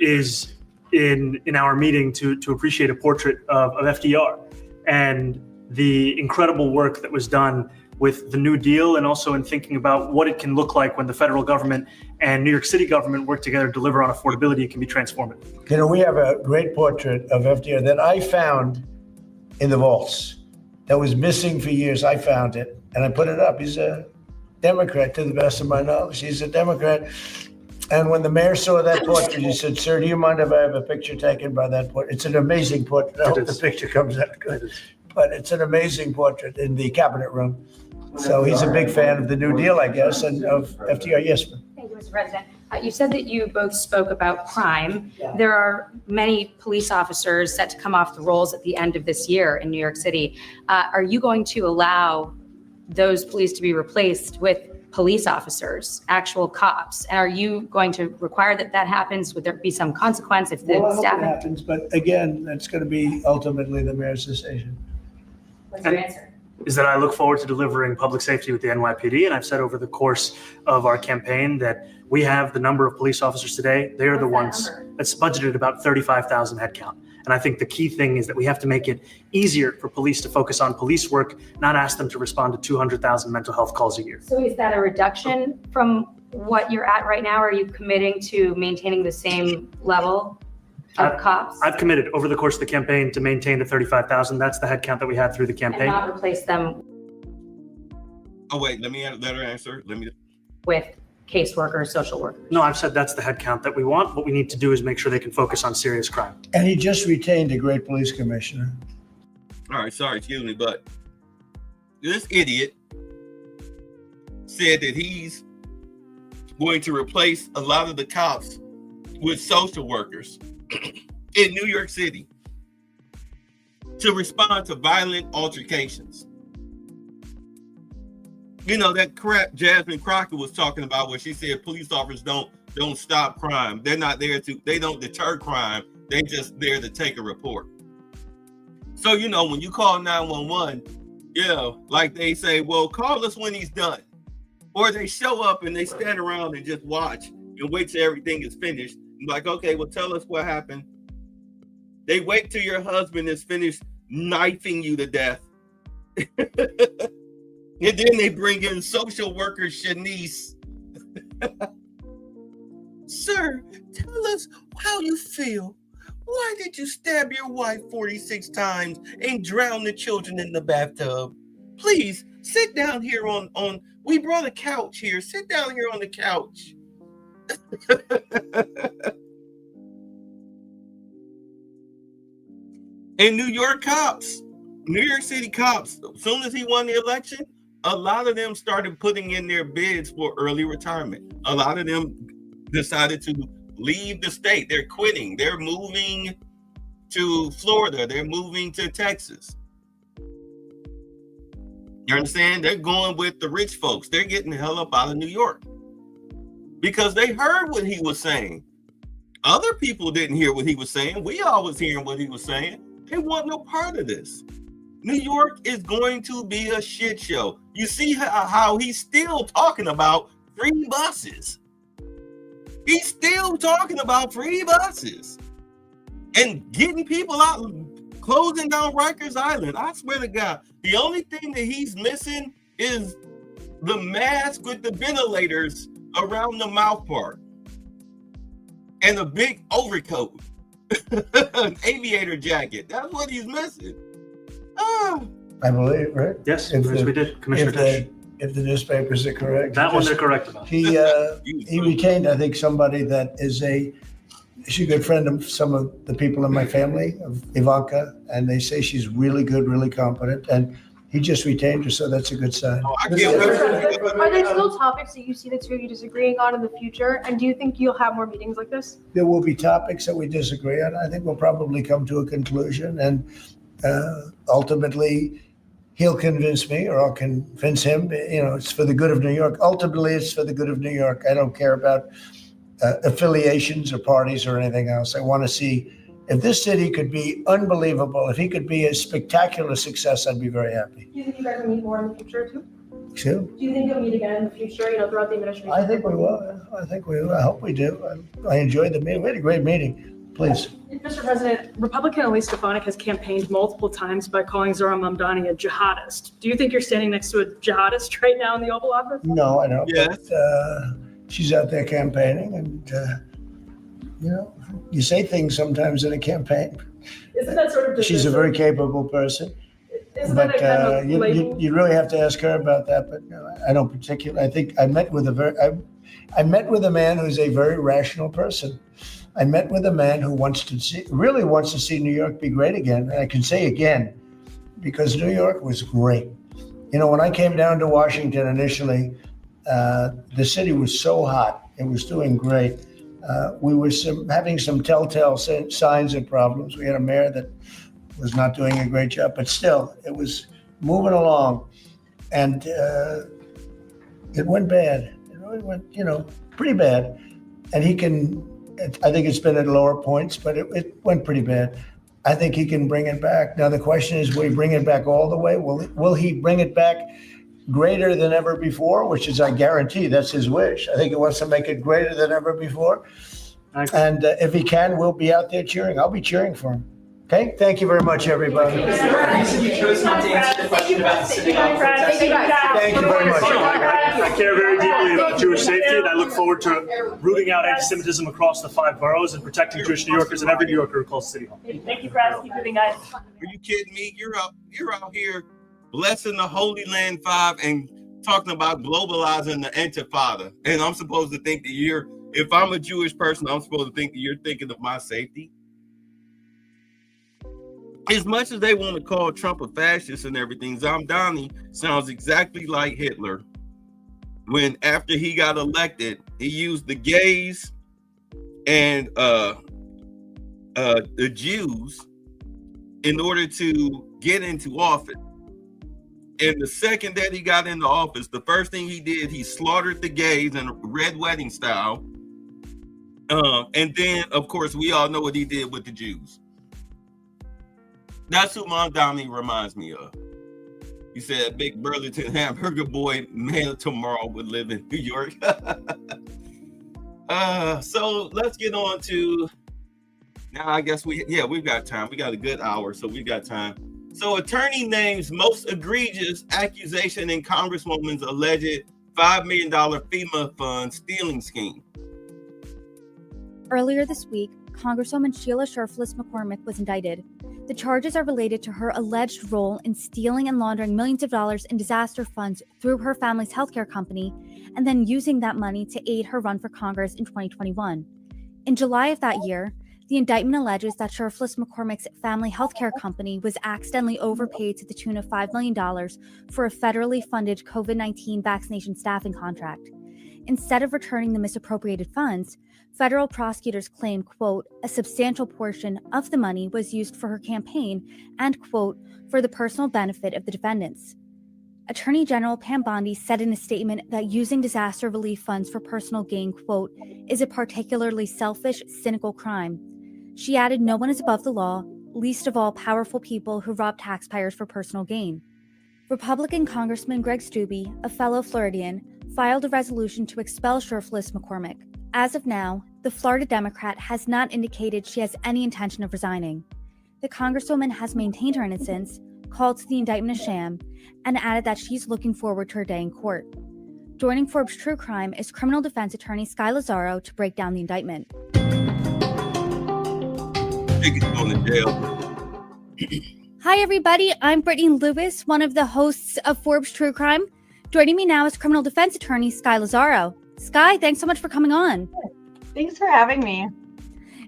is in our meeting to appreciate a portrait of FDR and the incredible work that was done with the New Deal, and also in thinking about what it can look like when the federal government and New York City government work together to deliver on affordability. It can be transformative. We have a great portrait of FDR that I found in the vaults that was missing for years. I found it and I put it up. He's a Democrat, to the best of my knowledge. He's a Democrat. And when the mayor saw that portrait, he said, "Sir, do you mind if I have a picture taken by that portrait?" It's an amazing portrait. I hope the picture comes out good. But it's an amazing portrait in the cabinet room. So he's a big fan of the New Deal, I guess, and of FDR. Yes, ma'am. Thank you, Mr. President. You said that you both spoke about crime. There are many police officers set to come off the rolls at the end of this year in New York City. Are you going to allow those police to be replaced with police officers, actual cops? And are you going to require that happens? Would there be some consequence if the Well, I hope staff? it happens, but again, that's going to be ultimately the mayor's decision. What's your answer? Is that I look forward to delivering public safety with the NYPD. And I've said over the course of our campaign that we have the number of police officers today. They are the ones that's budgeted about 35,000 headcount. And I think the key thing is that we have to make it easier for police to focus on police work, not ask them to respond to 200,000 mental health calls a year. So is that a reduction from what you're at right now? Or are you committing to maintaining the same level of cops? I've committed over the course of the campaign to maintain the 35,000. That's the headcount that we had through the campaign. And not replace them Oh, wait, let her answer. with caseworkers, social workers. No, I've said that's the headcount that we want. What we need to do is make sure they can focus on serious crime. And he just retained a great police commissioner. All right, sorry, excuse me, but this idiot said that he's going to replace a lot of the cops with social workers in New York City to respond to violent altercations. You know, that crap Jasmine Crockett was talking about where she said police officers don't stop crime. They're not there they don't deter crime. They just there to take a report. So, you know, when you call 911, like they say, well, call us when he's done. Or they show up and they stand around and just watch and wait till everything is finished. Like, okay, well, tell us what happened. They wait till your husband is finished knifing you to death. And then they bring in social worker Shanice. Sir, tell us how you feel. Why did you stab your wife 46 times and drown the children in the bathtub? Please sit down here on we brought a couch here. Sit down here on the couch. And New York City cops, as soon as he won the election, a lot of them started putting in their bids for early retirement. A lot of them decided to leave the state. They're quitting. They're moving to Florida. They're moving to Texas. You understand? They're going with the rich folks. They're getting the hell up out of New York because they heard what he was saying. Other people didn't hear what he was saying. We all was hearing what he was saying. They want no part of this. New York is going to be a shit show. You see how he's still talking about free buses. He's still talking about free buses and getting people out, closing down Rikers Island. I swear to God, the only thing that he's missing is the mask with the ventilators around the mouth part and a big overcoat, an aviator jacket. That's what he's missing. I believe, right? Yes, we did, Commissioner Tisch. If the newspapers are correct. That one they're correct about. He retained, I think, somebody that is she's a good friend of some of the people in my family, of Ivanka, and they say she's really good, really competent, and he just retained her, so that's a good sign. Are there still topics that you see the two of you disagreeing on in the future? And do you think you'll have more meetings like this? There will be topics that we disagree on. I think we'll probably come to a conclusion, and ultimately he'll convince me or I'll convince him, it's for the good of New York. Ultimately, it's for the good of New York. I don't care about affiliations or parties or anything else. I want to see if this city could be unbelievable, if he could be a spectacular success, I'd be very happy. Do you think you guys will meet more in the future too? Sure. Do you think you'll meet again in the future, throughout the administration? I think we will. I hope we do. I enjoyed the meeting. We had a great meeting. Please. Mr. President, Republican Elise Stefanik has campaigned multiple times by calling Zohran Mamdani a jihadist. Do you think you're standing next to a jihadist right now in the Oval Office? No, I don't. Yes. But, she's out there campaigning, and you say things sometimes in a campaign. Isn't that sort of She's a very capable person. Isn't But that a kind of label? you really have to ask her about that. But I don't particularly. I think I met with a man who's a very rational person. I met with a man who really wants to see New York be great again. And I can say again, because New York was great. When I came down to Washington initially, the city was so hot. It was doing great. We were having some telltale signs and problems. We had a mayor that was not doing a great job, but still, it was moving along. And it went bad. It really went, pretty bad. And I think it's been at lower points, but it went pretty bad. I think he can bring it back. Now, the question is, will he bring it back all the way? Will he bring it back greater than ever before, which is, I guarantee, that's his wish. I think he wants to make it greater than ever before. And if he can, we'll be out there cheering. I'll be cheering for him. Okay? Thank you very much, everybody. Thank you very much. I care very deeply about Jewish safety, and I look forward to rooting out anti-Semitism across the 5 boroughs and protecting Jewish New Yorkers and every New Yorker who calls City Hall. Thank you, Brad. Keep moving, guys. Are you kidding me? You're out here blessing the Holy Land 5 and talking about globalizing the Intifada. And I'm supposed to think that if I'm a Jewish person, I'm supposed to think that you're thinking of my safety. As much as they want to call Trump a fascist and everything, Mamdani sounds exactly like Hitler when after he got elected, he used the gays and the Jews in order to get into office. And the second that he got into office, the first thing he did, he slaughtered the gays in red wedding style. And then, of course, we all know what he did with the Jews. That's who Mamdani reminds me of. He said, big Burlington hamburger boy, man, tomorrow would live in New York. So let's get on to, now I guess we've got time. We got a good hour, so we got time. So attorney names most egregious accusation in Congresswoman's alleged $5 million FEMA fund stealing scheme. Earlier this week, Congresswoman Sheila Sherfless McCormick was indicted. The charges are related to her alleged role in stealing and laundering millions of dollars in disaster funds through her family's healthcare company, and then using that money to aid her run for Congress in 2021. In July of that year, the indictment alleges that Sherfless McCormick's family healthcare company was accidentally overpaid to the tune of $5 million for a federally funded COVID-19 vaccination staffing contract. Instead of returning the misappropriated funds, federal prosecutors claim, quote, a substantial portion of the money was used for her campaign and, quote, for the personal benefit of the defendants. Attorney General Pam Bondi said in a statement that using disaster relief funds for personal gain, quote, is a particularly selfish, cynical crime. She added no one is above the law, least of all powerful people who rob taxpayers for personal gain. Republican Congressman Greg Steube, a fellow Floridian, filed a resolution to expel Sherfless McCormick. As of now, the Florida Democrat has not indicated she has any intention of resigning. The Congresswoman has maintained her innocence, called the indictment a sham, and added that she's looking forward to her day in court. Joining Forbes True Crime is criminal defense attorney Sky Lazaro to break down the indictment. Hi, everybody. I'm Brittany Lewis, one of the hosts of Forbes True Crime. Joining me now is criminal defense attorney Sky Lazaro. Sky, thanks so much for coming on. Thanks for having me.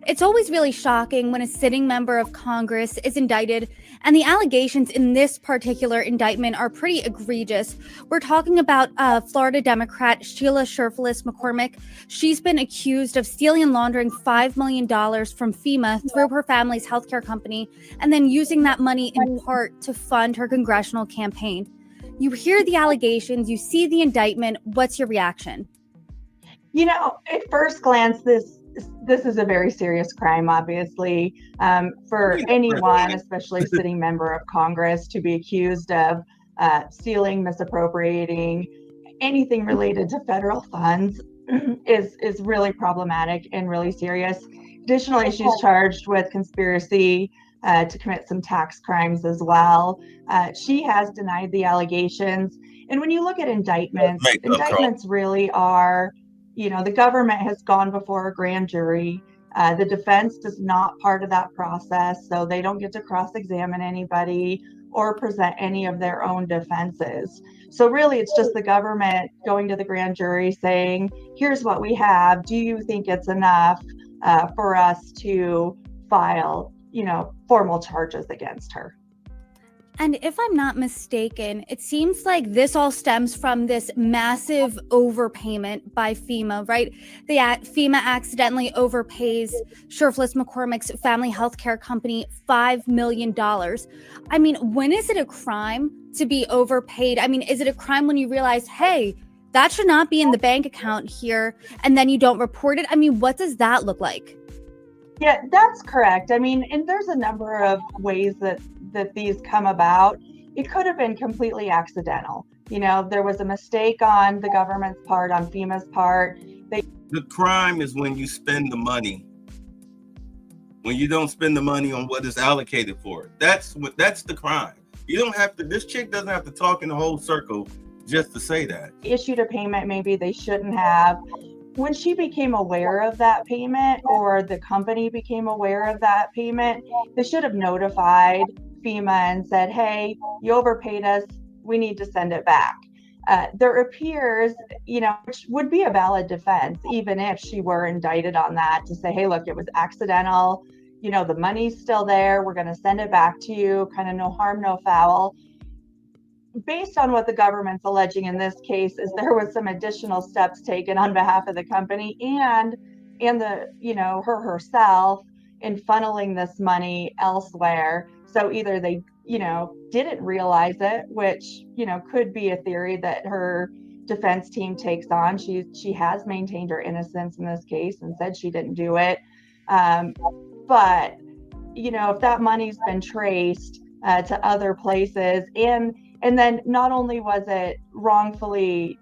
It's always really shocking when a sitting member of Congress is indicted, and the allegations in this particular indictment are pretty egregious. We're talking about Florida Democrat Sheila Sherfless McCormick. She's been accused of stealing and laundering $5 million from FEMA through her family's healthcare company, and then using that money in part to fund her congressional campaign. You hear the allegations, you see the indictment. What's your reaction? You know, at first glance, this is a very serious crime, obviously, for anyone, especially a sitting member of Congress, to be accused of stealing, misappropriating, anything related to federal funds is really problematic and really serious. Additionally, she's charged with conspiracy to commit some tax crimes as well. She has denied the allegations. And when you look at indictments really are, you know, the government has gone before a grand jury. The defense is not part of that process, so they don't get to cross-examine anybody or present any of their own defenses. So really, it's just the government going to the grand jury saying, here's what we have. Do you think it's enough for us to file, you know, formal charges against her? And if I'm not mistaken, it seems like this all stems from this massive overpayment by FEMA, right? FEMA accidentally overpays Sherfless McCormick's family healthcare company $5 million. I mean, when is it a crime to be overpaid? I mean, is it a crime when you realize, hey, that should not be in the bank account here, and then you don't report it? I mean, what does that look like? Yeah, that's correct. I mean, and there's a number of ways that these come about. It could have been completely accidental. You know, there was a mistake on the government's part, on FEMA's part. The crime is when you spend the money. When you don't spend the money on what is allocated for it. That's the crime. You don't have to, this chick doesn't have to talk in the whole circle just to say that. Issued a payment maybe they shouldn't have. When she became aware of that payment, or the company became aware of that payment, they should have notified FEMA and said, hey, you overpaid us, we need to send it back. There appears, you know, which would be a valid defense, even if she were indicted on that, to say, hey, look, it was accidental, you know, the money's still there, we're going to send it back to you, kind of no harm, no foul. based on what the government's alleging in this case, is there was some additional steps taken on behalf of the company and the, her herself in funneling this money elsewhere. So either they, didn't realize it, which, could be a theory that her defense team takes on. She has maintained her innocence in this case and said she didn't do it. But, if that money's been traced to other places, and then not only was it wrongfully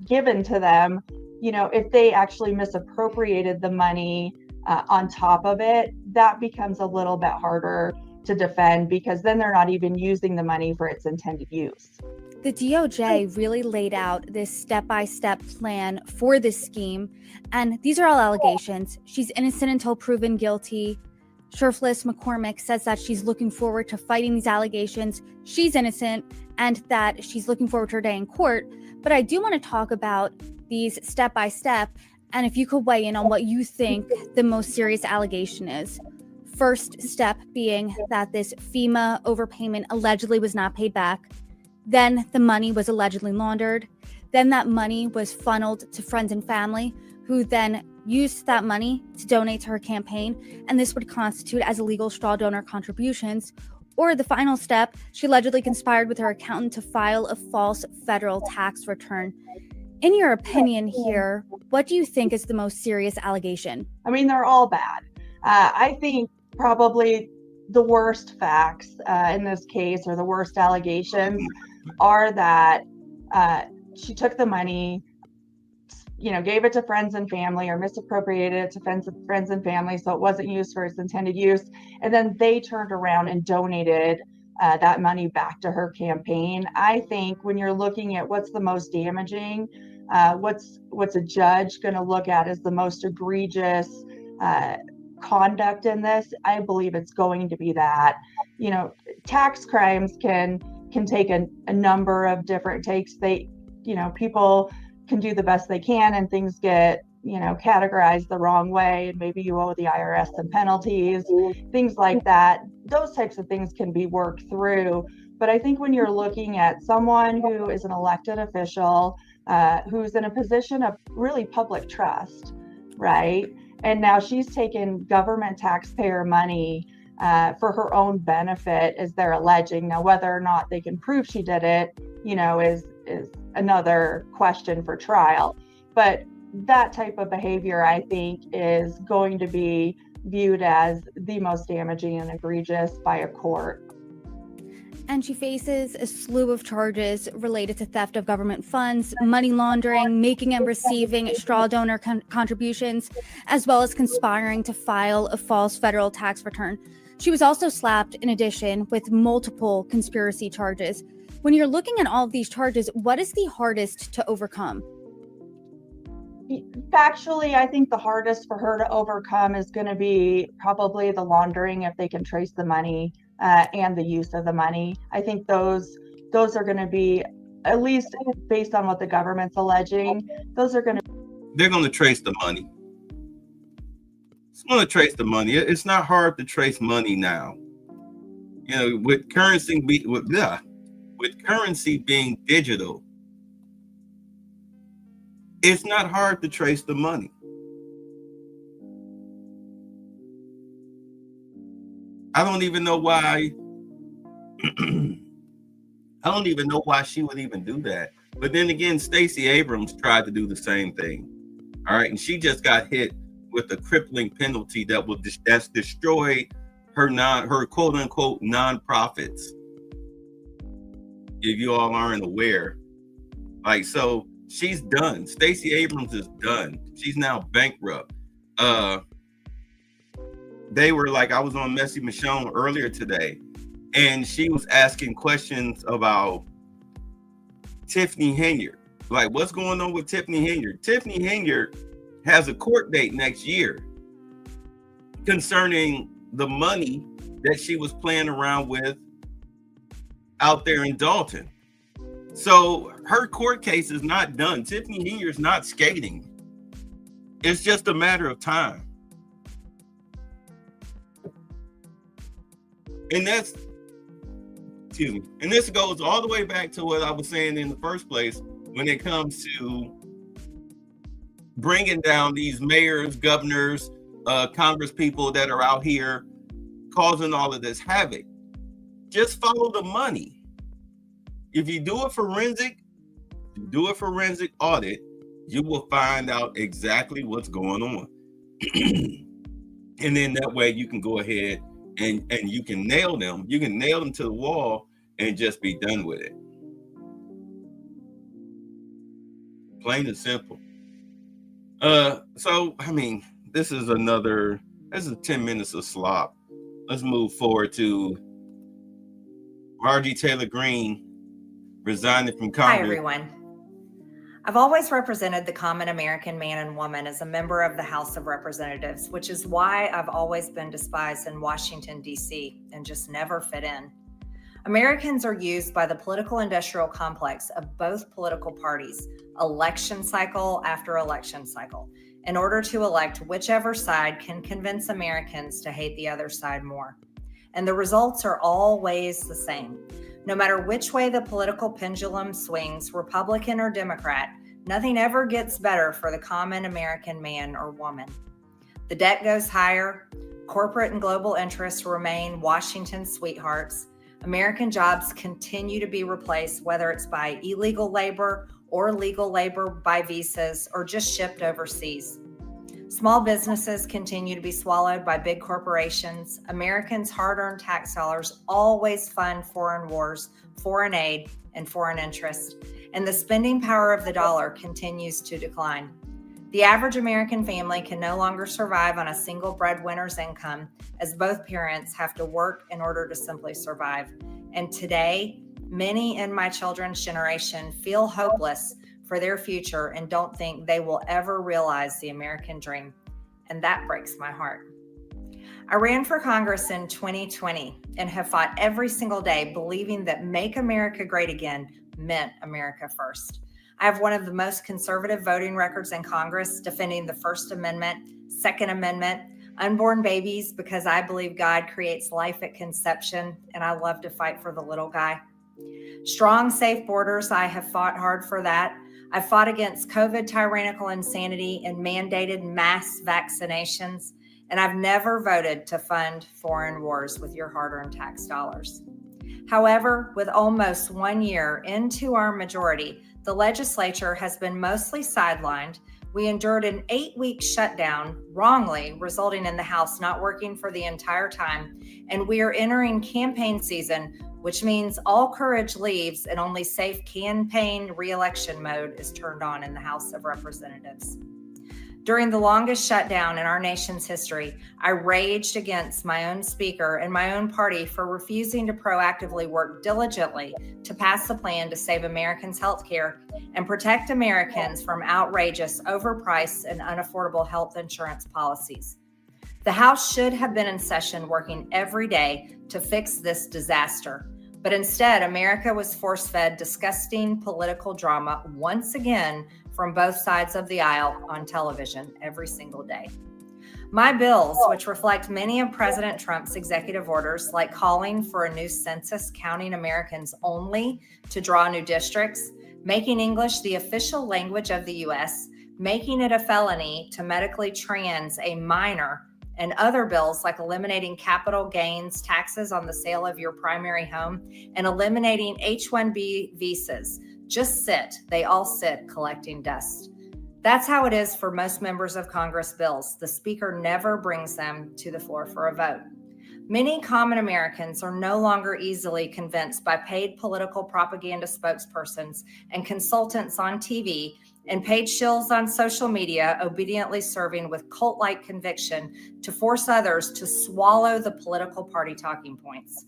given to them, if they actually misappropriated the money on top of it, that becomes a little bit harder to defend, because then they're not even using the money for its intended use. The DOJ really laid out this step-by-step plan for this scheme, and these are all allegations. She's innocent until proven guilty. Sheriff McCormick says that she's looking forward to fighting these allegations. She's innocent, and that she's looking forward to her day in court. But I do want to talk about these step-by-step, and if you could weigh in on what you think the most serious allegation is. First step being that this FEMA overpayment allegedly was not paid back. Then the money was allegedly laundered. Then that money was funneled to friends and family, who then used that money to donate to her campaign, and this would constitute as illegal straw donor contributions. Or the final step, she allegedly conspired with her accountant to file a false federal tax return. In your opinion here, what do you think is the most serious allegation? I mean, they're all bad. I think probably the worst facts in this case, or the worst allegations, are that she took the money, gave it to friends and family, or misappropriated it to friends and family, so it wasn't used for its intended use. And then they turned around and donated that money back to her campaign. I think when you're looking at what's the most damaging, what's a judge going to look at as the most egregious conduct in this, I believe it's going to be that. Tax crimes can take a number of different takes. People can do the best they can, and things get categorized the wrong way, and maybe you owe the IRS some penalties, things like that. Those types of things can be worked through. But I think when you're looking at someone who is an elected official, who's in a position of really public trust, right? And now she's taken government taxpayer money for her own benefit, as they're alleging. Now, whether or not they can prove she did it, is another question for trial. But that type of behavior, I think, is going to be viewed as the most damaging and egregious by a court. And she faces a slew of charges related to theft of government funds, money laundering, making and receiving straw donor contributions, as well as conspiring to file a false federal tax return. She was also slapped, in addition, with multiple conspiracy charges. When you're looking at all of these charges, what is the hardest to overcome? Factually, I think the hardest for her to overcome is going to be probably the laundering, if they can trace the money and the use of the money. I think those are going to be, at least based on what the government's alleging, they're going to trace the money. It's going to trace the money. It's not hard to trace money now. With currency being digital, it's not hard to trace the money. I don't even know why. I don't even know why she would even do that. But then again, Stacey Abrams tried to do the same thing. All right, and she just got hit with a crippling penalty that's destroyed her quote unquote nonprofits. If you all aren't aware, so she's done. Stacey Abrams is done. She's now bankrupt. They were I was on Messy Michonne earlier today, and she was asking questions about Tiffany Henyard. What's going on with Tiffany Henyard? Tiffany Henyard has a court date next year concerning the money that she was playing around with out there in Dalton. So her court case is not done. Tiffany Henyard's not skating. It's just a matter of time. And excuse me. And this goes all the way back to what I was saying in the first place when it comes to bringing down these mayors, governors, Congress people that are out here causing all of this havoc. Just follow the money. If you do a forensic audit, you will find out exactly what's going on. And then that way you can go ahead and you can nail them. You can nail them to the wall and just be done with it. Plain and simple. So, I mean, this is 10 minutes of slop. Let's move forward to Marjorie Taylor Greene resigning from Congress. Hi, everyone. I've always represented the common American man and woman as a member of the House of Representatives, which is why I've always been despised in Washington, D.C., and just never fit in. Americans are used by the political industrial complex of both political parties, election cycle after election cycle, in order to elect whichever side can convince Americans to hate the other side more. And the results are always the same. No matter which way the political pendulum swings, Republican or Democrat, nothing ever gets better for the common American man or woman. The debt goes higher, corporate and global interests remain Washington's sweethearts, American jobs continue to be replaced, whether it's by illegal labor or legal labor by visas or just shipped overseas. Small businesses continue to be swallowed by big corporations. Americans' hard-earned tax dollars always fund foreign wars, foreign aid, and foreign interest, and the spending power of the dollar continues to decline. The average American family can no longer survive on a single breadwinner's income, as both parents have to work in order to simply survive. And today, many in my children's generation feel hopeless for their future and don't think they will ever realize the American dream. And that breaks my heart. I ran for Congress in 2020 and have fought every single day believing that Make America Great Again meant America first. I have one of the most conservative voting records in Congress, defending the First Amendment, Second Amendment, unborn babies, because I believe God creates life at conception, and I love to fight for the little guy. Strong, safe borders, I have fought hard for that. I've fought against COVID tyrannical insanity and mandated mass vaccinations, and I've never voted to fund foreign wars with your hard-earned tax dollars. However, with almost 1 year into our majority, the legislature has been mostly sidelined. We endured an 8-week shutdown, wrongly, resulting in the House not working for the entire time, and we are entering campaign season, which means all courage leaves and only safe campaign re-election mode is turned on in the House of Representatives. During the longest shutdown in our nation's history, I raged against my own speaker and my own party for refusing to proactively work diligently to pass a plan to save Americans' health care and protect Americans from outrageous, overpriced, and unaffordable health insurance policies. The House should have been in session working every day to fix this disaster. But instead, America was force-fed disgusting political drama once again from both sides of the aisle on television every single day. My bills, which reflect many of President Trump's executive orders, like calling for a new census counting Americans only to draw new districts, making English the official language of the U.S., making it a felony to medically trans a minor, and other bills like eliminating capital gains taxes on the sale of your primary home and eliminating H-1B visas, just sit. They all sit collecting dust. That's how it is for most members of Congress bills. The Speaker never brings them to the floor for a vote. Many common Americans are no longer easily convinced by paid political propaganda spokespersons and consultants on TV and paid shills on social media, obediently serving with cult-like conviction to force others to swallow the political party talking points.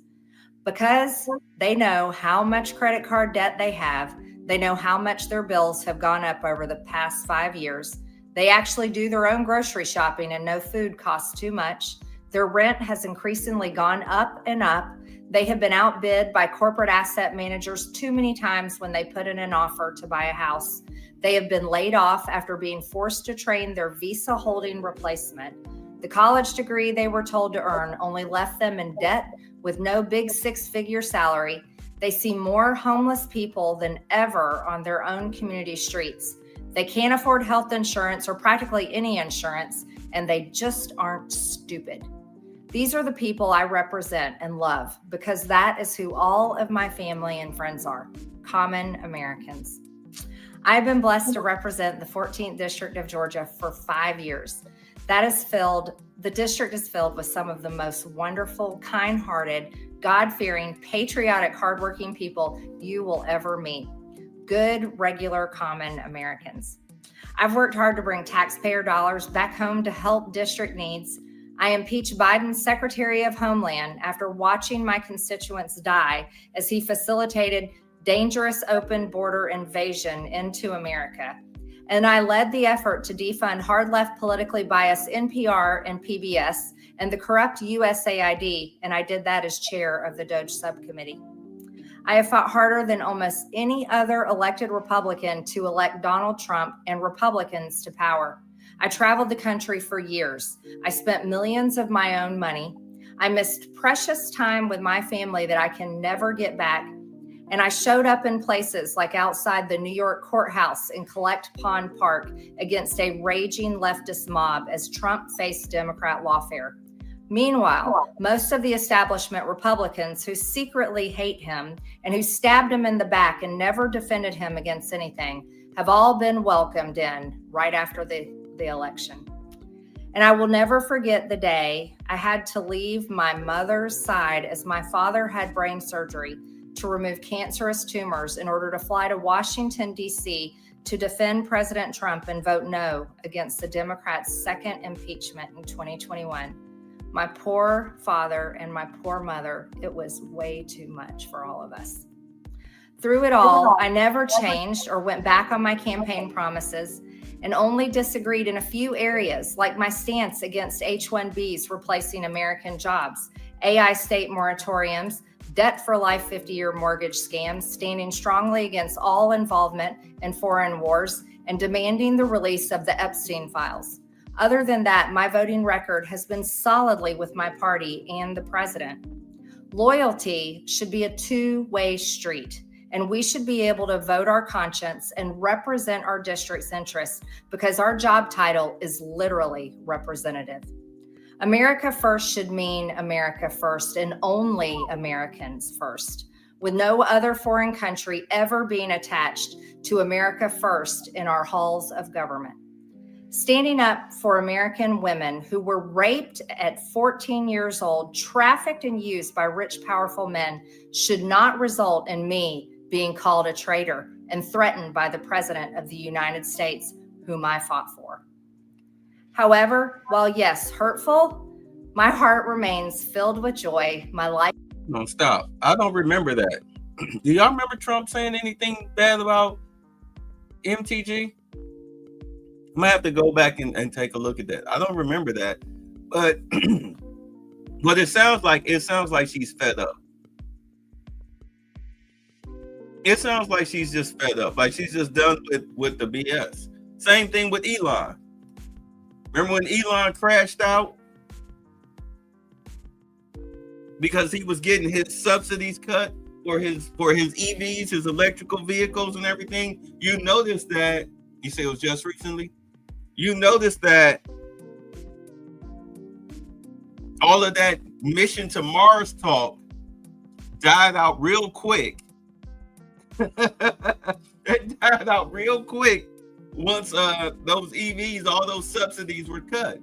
Because they know how much credit card debt they have, they know how much their bills have gone up over the past 5 years. They actually do their own grocery shopping and know food costs too much. Their rent has increasingly gone up and up. They have been outbid by corporate asset managers too many times when they put in an offer to buy a house. They have been laid off after being forced to train their visa holding replacement. The college degree they were told to earn only left them in debt with no big 6-figure salary. They see more homeless people than ever on their own community streets. They can't afford health insurance or practically any insurance, and they just aren't stupid. These are the people I represent and love because that is who all of my family and friends are, common Americans. I've been blessed to represent the 14th District of Georgia for 5 years. The district is filled with some of the most wonderful, kind-hearted, God-fearing, patriotic, hardworking people you will ever meet. Good, regular, common Americans. I've worked hard to bring taxpayer dollars back home to help district needs. I impeached Biden's Secretary of Homeland after watching my constituents die as he facilitated dangerous open border invasion into America. And I led the effort to defund hard left politically biased NPR and PBS and the corrupt USAID, and I did that as chair of the DOJ subcommittee. I have fought harder than almost any other elected Republican to elect Donald Trump and Republicans to power. I traveled the country for years. I spent millions of my own money. I missed precious time with my family that I can never get back. And I showed up in places like outside the New York courthouse in Collect Pond Park against a raging leftist mob as Trump faced Democrat lawfare. Meanwhile, most of the establishment Republicans who secretly hate him and who stabbed him in the back and never defended him against anything have all been welcomed in right after the election. And I will never forget the day I had to leave my mother's side as my father had brain surgery to remove cancerous tumors in order to fly to Washington, D.C. to defend President Trump and vote no against the Democrats' second impeachment in 2021. My poor father and my poor mother, it was way too much for all of us. Through it all, I never changed or went back on my campaign promises and only disagreed in a few areas, like my stance against H-1Bs replacing American jobs, AI state moratoriums, debt for life 50-year mortgage scams, standing strongly against all involvement in foreign wars, and demanding the release of the Epstein files. Other than that, my voting record has been solidly with my party and the president. Loyalty should be a two-way street, and we should be able to vote our conscience and represent our district's interests because our job title is literally representative. America first should mean America first and only Americans first, with no other foreign country ever being attached to America first in our halls of government. Standing up for American women who were raped at 14 years old, trafficked and used by rich, powerful men should not result in me being called a traitor and threatened by the President of the United States, whom I fought for. However, while yes, hurtful, my heart remains filled with joy. My life. No, stop. I don't remember that. Do y'all remember Trump saying anything bad about MTG? I'm gonna have to go back and take a look at that. I don't remember that, but but it sounds like she's fed up. It sounds like she's just fed up, like she's just done with the BS. Same thing with Elon. Remember when Elon crashed out because he was getting his subsidies cut for his EVs, his electrical vehicles and everything? You noticed that, you say it was just recently? You noticed that all of that mission to Mars talk died out real quick. It died out real quick once those EVs, all those subsidies were cut.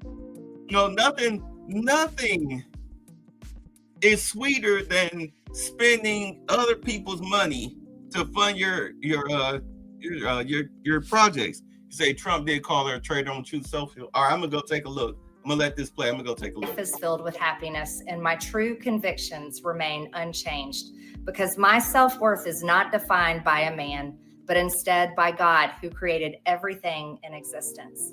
You know, nothing is sweeter than spending other people's money to fund your projects. You say Trump did call her a traitor on Truth Social. All right, I'm gonna go take a look. I'm gonna let this play. I'm gonna go take a look. Life is filled with happiness, and my true convictions remain unchanged because my self-worth is not defined by a man, but instead by God, who created everything in existence.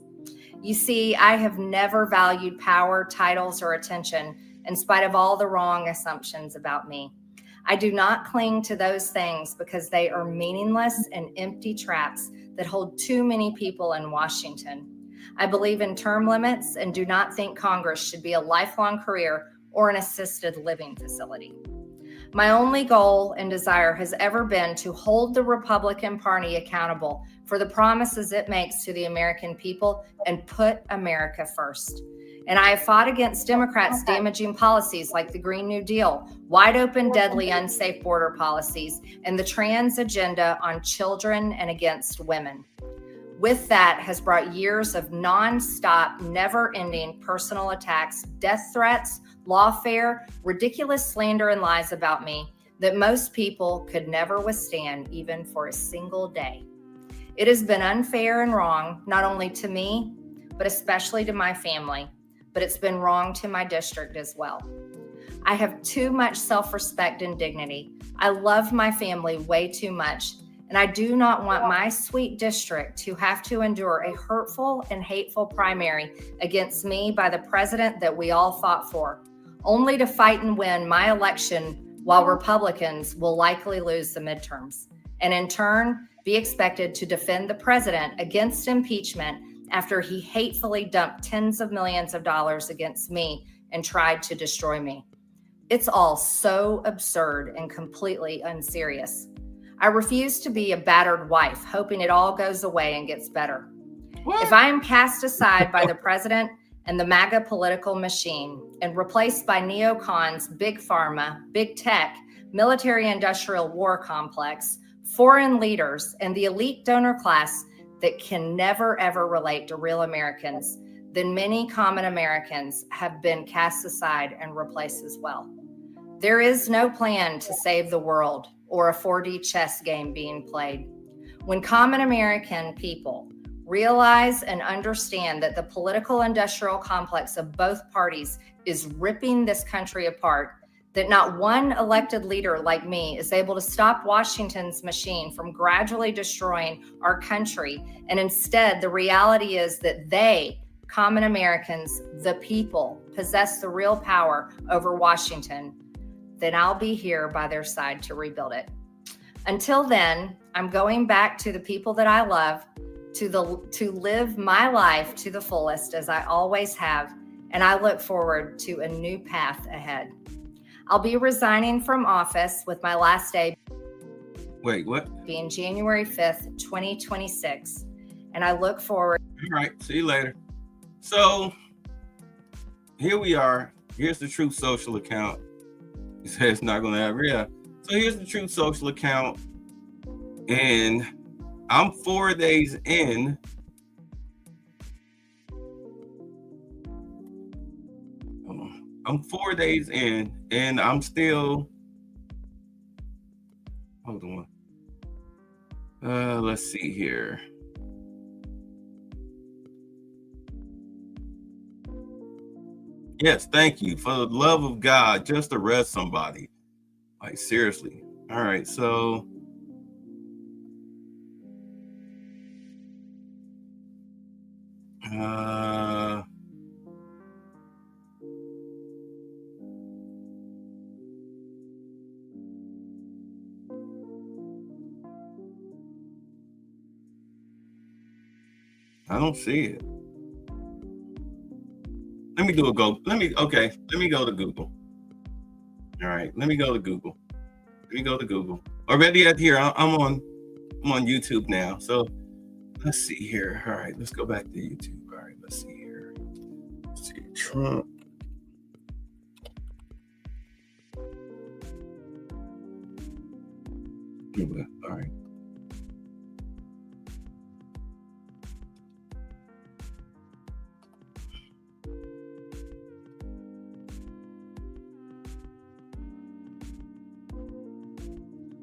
You see, I have never valued power, titles, or attention in spite of all the wrong assumptions about me. I do not cling to those things because they are meaningless and empty traps that hold too many people in Washington. I believe in term limits and do not think Congress should be a lifelong career or an assisted living facility. My only goal and desire has ever been to hold the Republican Party accountable for the promises it makes to the American people and put America first. And I have fought against Democrats' damaging policies like the Green New Deal, wide open, deadly, unsafe border policies, and the trans agenda on children and against women. With that has brought years of nonstop, never-ending personal attacks, death threats, lawfare, ridiculous slander and lies about me that most people could never withstand even for a single day. It has been unfair and wrong, not only to me, but especially to my family, but it's been wrong to my district as well. I have too much self-respect and dignity. I love my family way too much, and I do not want my sweet district to have to endure a hurtful and hateful primary against me by the president that we all fought for, only to fight and win my election while Republicans will likely lose the midterms, and in turn be expected to defend the president against impeachment after he hatefully dumped tens of millions of dollars against me and tried to destroy me. It's all so absurd and completely unserious. I refuse to be a battered wife, hoping it all goes away and gets better. If I am cast aside by the president and the MAGA political machine and replaced by neocons, big pharma, big tech, military-industrial war complex, foreign leaders, and the elite donor class that can never, ever relate to real Americans, then many common Americans have been cast aside and replaced as well. There is no plan to save the world or a 4D chess game being played. When common American people realize and understand that the political industrial complex of both parties is ripping this country apart, that not one elected leader like me is able to stop Washington's machine from gradually destroying our country, and instead the reality is that they, common Americans, the people, possess the real power over Washington, then I'll be here by their side to rebuild it. Until then, I'm going back to the people that I love, to live my life to the fullest as I always have, and I look forward to a new path ahead. I'll be resigning from office with my last day being January 5th, 2026, and I look forward. All right, see you later. So here we are. Here's the Truth Social account. He said it's not going to have, yeah. So here's the Truth Social account, and I'm 4 days in. I'm 4 days in, and I'm still. Hold on. Let's see here. Yes, thank you. For the love of God, just arrest somebody. Like, seriously. All right, so. I don't see it. Let me do a go. Let me go to Google. All right, let me go to Google. Already at here, I'm on YouTube now. So let's see here. All right, let's go back to YouTube. All right, let's see here. Let's see, Trump. All right.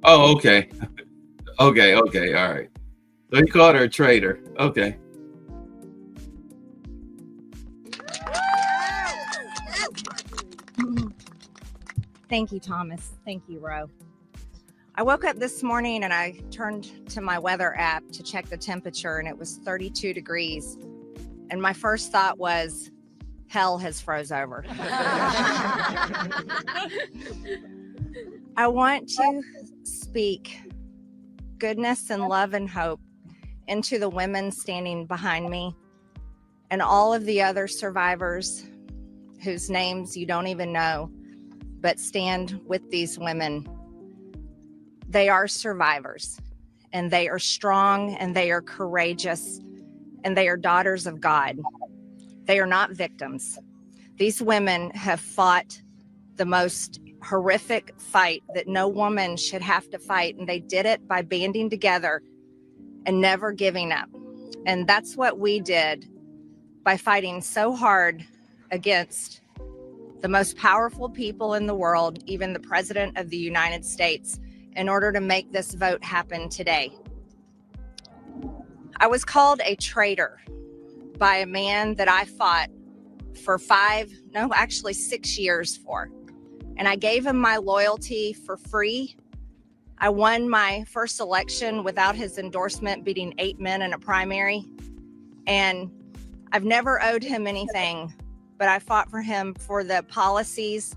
Oh, okay. Okay, all right. So he called her a traitor. Okay. Thank you, Thomas. Thank you, Ro. I woke up this morning and I turned to my weather app to check the temperature, and it was 32 degrees. And my first thought was, hell has froze over. I want to speak goodness and love and hope into the women standing behind me and all of the other survivors whose names you don't even know, but stand with these women. They are survivors, and they are strong, and they are courageous, and they are daughters of God. They are not victims. These women have fought the most horrific fight that no woman should have to fight, and they did it by banding together and never giving up. And that's what we did by fighting so hard against the most powerful people in the world, even the President of the United States, in order to make this vote happen today. I was called a traitor by a man that I fought for 6 years for. And I gave him my loyalty for free. I won my first election without his endorsement, beating 8 men in a primary. And I've never owed him anything, but I fought for him for the policies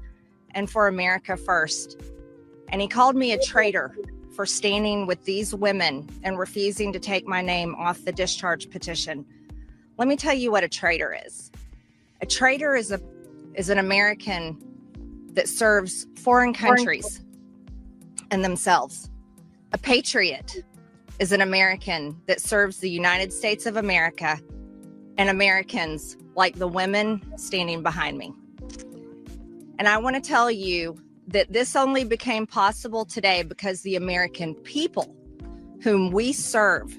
and for America first. And he called me a traitor for standing with these women and refusing to take my name off the discharge petition. Let me tell you what a traitor is. A traitor is an American that serves foreign countries and themselves. A patriot is an American that serves the United States of America and Americans like the women standing behind me. And I want to tell you that this only became possible today because the American people whom we serve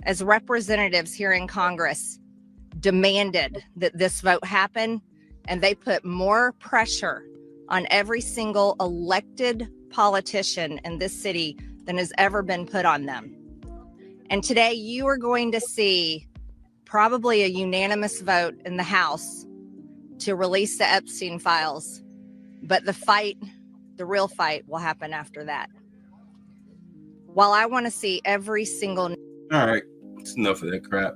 as representatives here in Congress demanded that this vote happen, and they put more pressure on every single elected politician in this city than has ever been put on them. And today you are going to see probably a unanimous vote in the House to release the Epstein files, but the real fight will happen after that. While I want to see every single... All right, it's enough of that crap.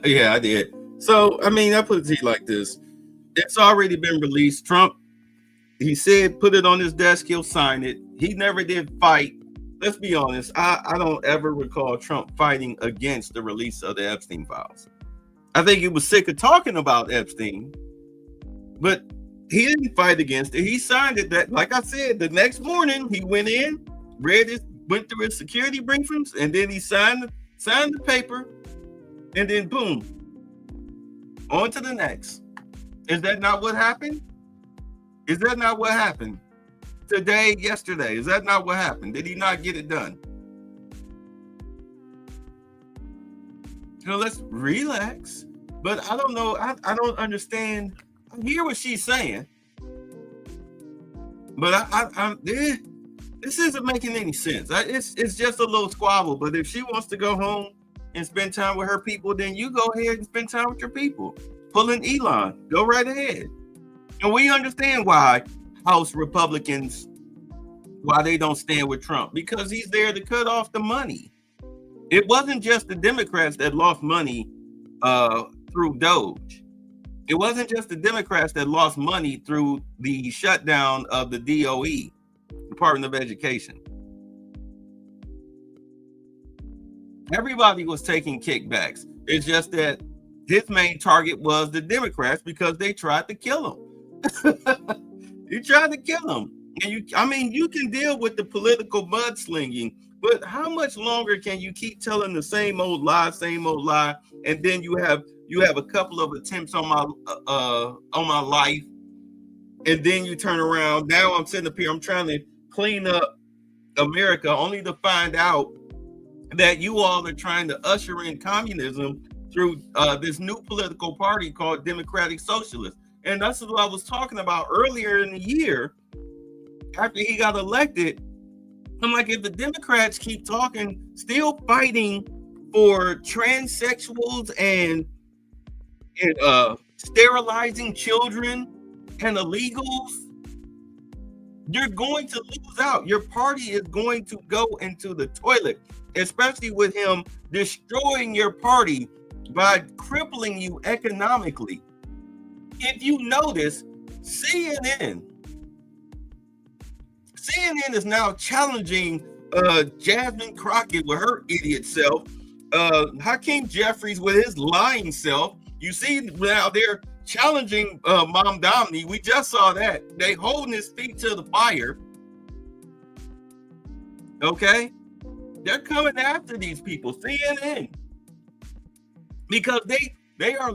Yeah, I did. So, I mean, I put it to you like this. It's already been released. Trump, he said, put it on his desk, he'll sign it. He never did fight. Let's be honest. I don't ever recall Trump fighting against the release of the Epstein files. I think he was sick of talking about Epstein, but he didn't fight against it. He signed it. That, like I said, the next morning he went in, went through his security briefings, and then he signed the paper, and then boom, on to the next. Is that not what happened? Is that not what happened? Today, yesterday, is that not what happened? Did he not get it done? You know, let's relax. But I don't know. I don't understand. I hear what she's saying, but this isn't making any sense. It's just a little squabble. But if she wants to go home and spend time with her people, then you go ahead and spend time with your people. Pulling Elon, go right ahead. And we understand why House Republicans, why they don't stand with Trump, because he's there to cut off the money. It wasn't just the Democrats that lost money through Doge. It wasn't just the Democrats that lost money through the shutdown of the DOE, Department of Education. Everybody was taking kickbacks. It's just that his main target was the Democrats because they tried to kill him. You tried to kill him. And you can deal with the political mudslinging, but how much longer can you keep telling the same old lie, and then you have a couple of attempts on my life, and then you turn around. Now I'm sitting up here, I'm trying to clean up America, only to find out that you all are trying to usher in communism through this new political party called Democratic Socialists. And that's what I was talking about earlier in the year after he got elected. I'm like, if the Democrats keep talking, still fighting for transsexuals and sterilizing children and illegals, you're going to lose out. Your party is going to go into the toilet, especially with him destroying your party by crippling you economically. If you notice, CNN is now challenging Jasmine Crockett with her idiot self, Hakeem Jeffries with his lying self. You see now they're challenging Mamdani. We just saw that. They holding his feet to the fire. Okay? They're coming after these people, CNN. Because they are,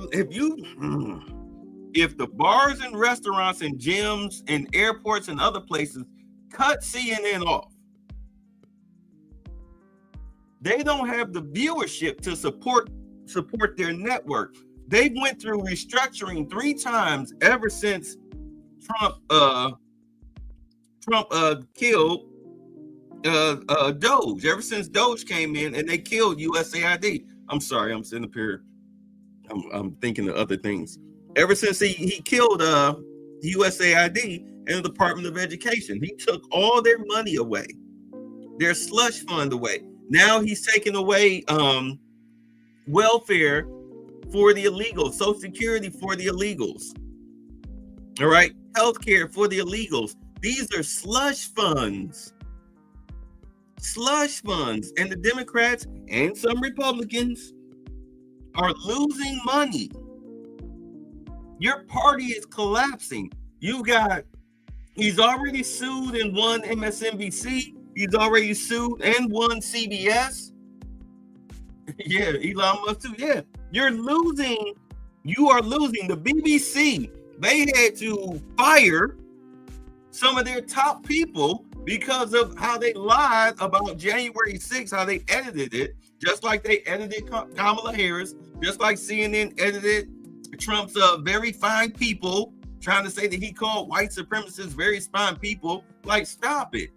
if the bars and restaurants and gyms and airports and other places cut CNN off, they don't have the viewership to support their network. They went through restructuring 3 times ever since Trump killed Doge. Ever since Doge came in and they killed USAID. I'm sorry, I'm sitting up here. I'm thinking of other things. Ever since he killed USAID and the Department of Education, he took all their money away, their slush fund away. Now he's taking away welfare for the illegals, Social Security for the illegals. All right, healthcare for the illegals. These are slush funds. Slush funds. And the Democrats and some Republicans are losing money. Your party is collapsing. He's already sued and won MSNBC. He's already sued and won CBS. Yeah, Elon Musk too. Yeah, you're losing. You are losing. The BBC, they had to fire some of their top people because of how they lied about January 6th, how they edited it, just like they edited Kamala Harris, just like CNN edited Trump's very fine people, trying to say that he called white supremacists very fine people. Like, stop it.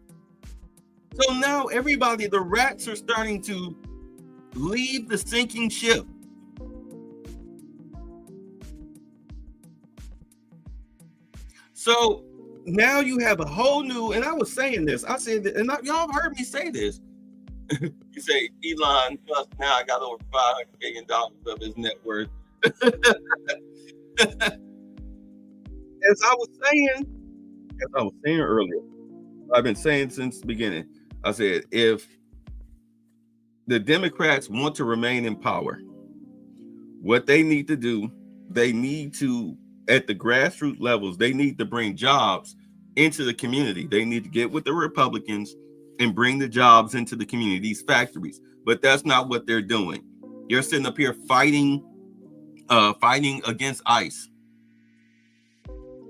So now everybody, the rats are starting to leave the sinking ship. So now you have a whole new, and I was saying this, I said that, and y'all have heard me say this. You say Elon Musk now got over $500 billion of his net worth. As I was saying earlier, I've been saying since the beginning, I said, if the Democrats want to remain in power, what they need to do, they need to, at the grassroots levels, they need to bring jobs into the community. They need to get with the Republicans and bring the jobs into the community, these factories. But that's not what they're doing. You're sitting up here fighting against ICE.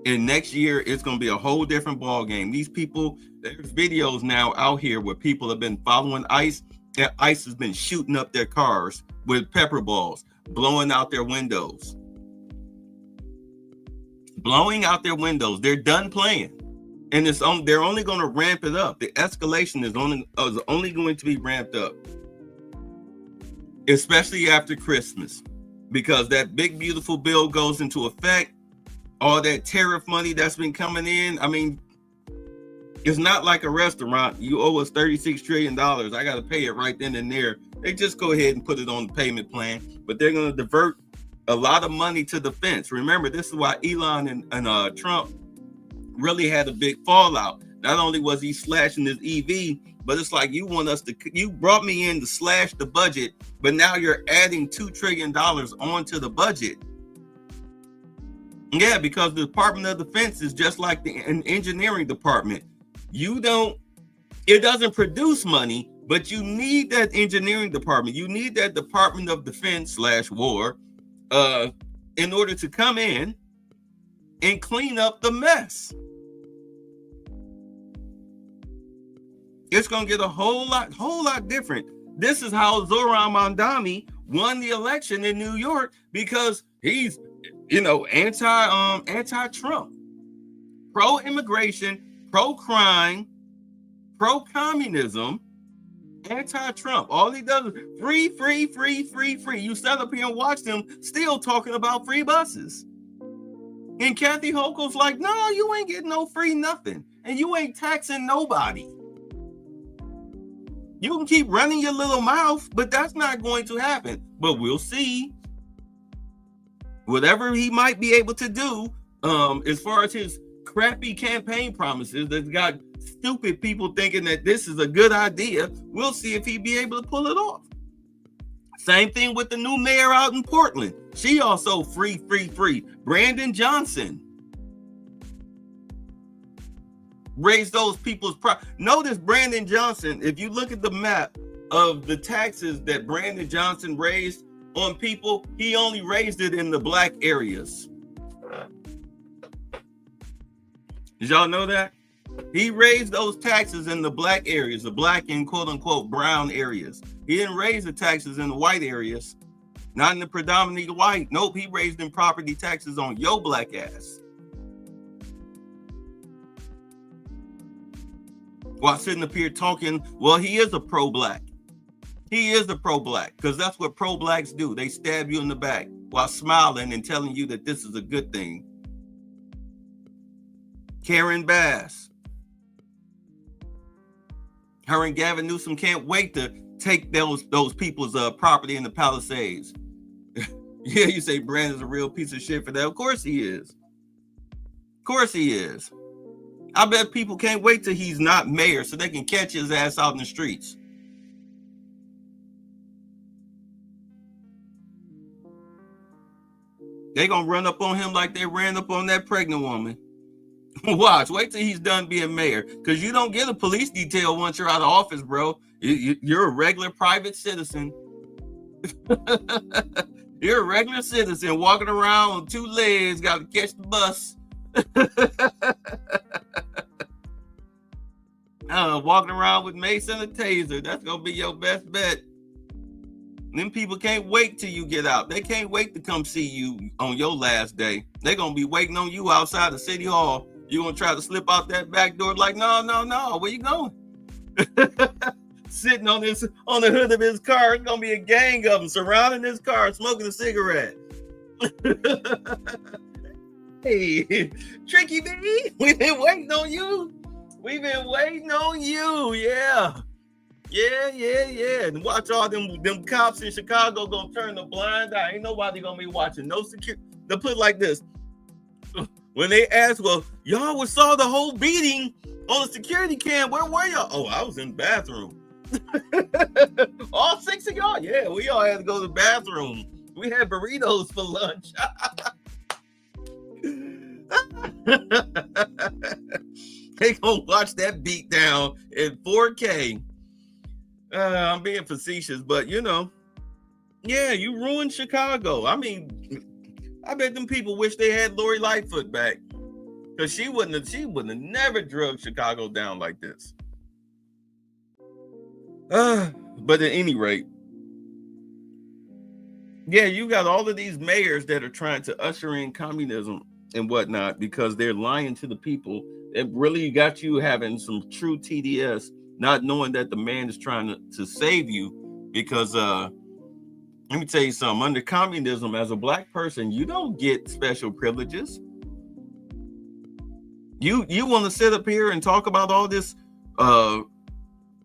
And next year, it's going to be a whole different ball game. These people, there's videos now out here where people have been following ICE, and ICE has been shooting up their cars with pepper balls, blowing out their windows. Blowing out their windows. They're done playing. And they're only going to ramp it up. The escalation is only going to be ramped up, especially after Christmas, because that big, beautiful bill goes into effect. All that tariff money that's been coming in. I mean, it's not like a restaurant. You owe us $36 trillion. I got to pay it right then and there. They just go ahead and put it on the payment plan, but they're going to divert a lot of money to defense. Remember, this is why Elon and Trump really had a big fallout. Not only was he slashing his EV, but it's like you brought me in to slash the budget, but now you're adding $2 trillion onto the budget. Yeah, because the Department of Defense is just like an engineering department. It doesn't produce money, but you need that engineering department. You need that Department of Defense /war in order to come in and clean up the mess. It's going to get a whole lot different. This is how Zoran Mamdani won the election in New York, because he's, anti-Trump, pro-immigration, pro-crime, pro-communism, anti-Trump. All he does is free, free, free, free, free. You stand up here and watch them still talking about free buses. And Kathy Hochul's like, no, you ain't getting no free nothing. And you ain't taxing nobody. You can keep running your little mouth, but that's not going to happen. But we'll see. Whatever he might be able to do, as far as his crappy campaign promises that's got stupid people thinking that this is a good idea, we'll see if he'd be able to pull it off. Same thing with the new mayor out in Portland. She also free. Brandon Johnson raised those people's Notice Brandon Johnson, if you look at the map of the taxes that Brandon Johnson raised on people, he only raised it in the black areas. Did y'all know that? He raised those taxes in the black areas, the black and quote unquote brown areas. He didn't raise the taxes in the white areas, not in the predominantly white. Nope, he raised them property taxes on your black ass. While sitting up here talking, well, he is a pro-black. He is a pro-black because that's what pro-blacks do. They stab you in the back while smiling and telling you that this is a good thing. Karen Bass. Her and Gavin Newsom can't wait to take those people's property in the Palisades. Yeah, you say Brandon's a real piece of shit for that. Of course he is. Of course he is. I bet people can't wait till he's not mayor so they can catch his ass out in the streets. They gonna run up on him like they ran up on that pregnant woman. Watch, wait till he's done being mayor, because you don't get a police detail once you're out of office, bro. You're a regular private citizen. You're a regular citizen walking around on two legs, got to catch the bus. Walking around with mace and a taser. That's gonna be your best bet. Them people can't wait till you get out. They can't wait to come see you on your last day. They're gonna be waiting on you outside the city hall. You're gonna try to slip out that back door like, no, where you going? Sitting on the hood of his car. It's gonna be a gang of them surrounding his car, smoking a cigarette. Hey, Tricky B, we've been waiting on you. We've been waiting on you, yeah. Yeah. And watch all them cops in Chicago gonna turn the blind eye. Ain't nobody gonna be watching. No security. They'll put it like this. When they ask, well, y'all saw the whole beating on the security cam. Where were y'all? Oh, I was in the bathroom. All 6 of y'all? Yeah, we all had to go to the bathroom. We had burritos for lunch. They gonna watch that beat down in 4K. I'm being facetious, but yeah, you ruined Chicago. I mean, I bet them people wish they had Lori Lightfoot back, because she wouldn't have never drugged Chicago down like this. But at any rate, yeah, you got all of these mayors that are trying to usher in communism and whatnot because they're lying to the people. It really got you having some true TDS, not knowing that the man is trying to save you. Because let me tell you something, under communism, as a black person, you don't get special privileges. You want to sit up here and talk about all this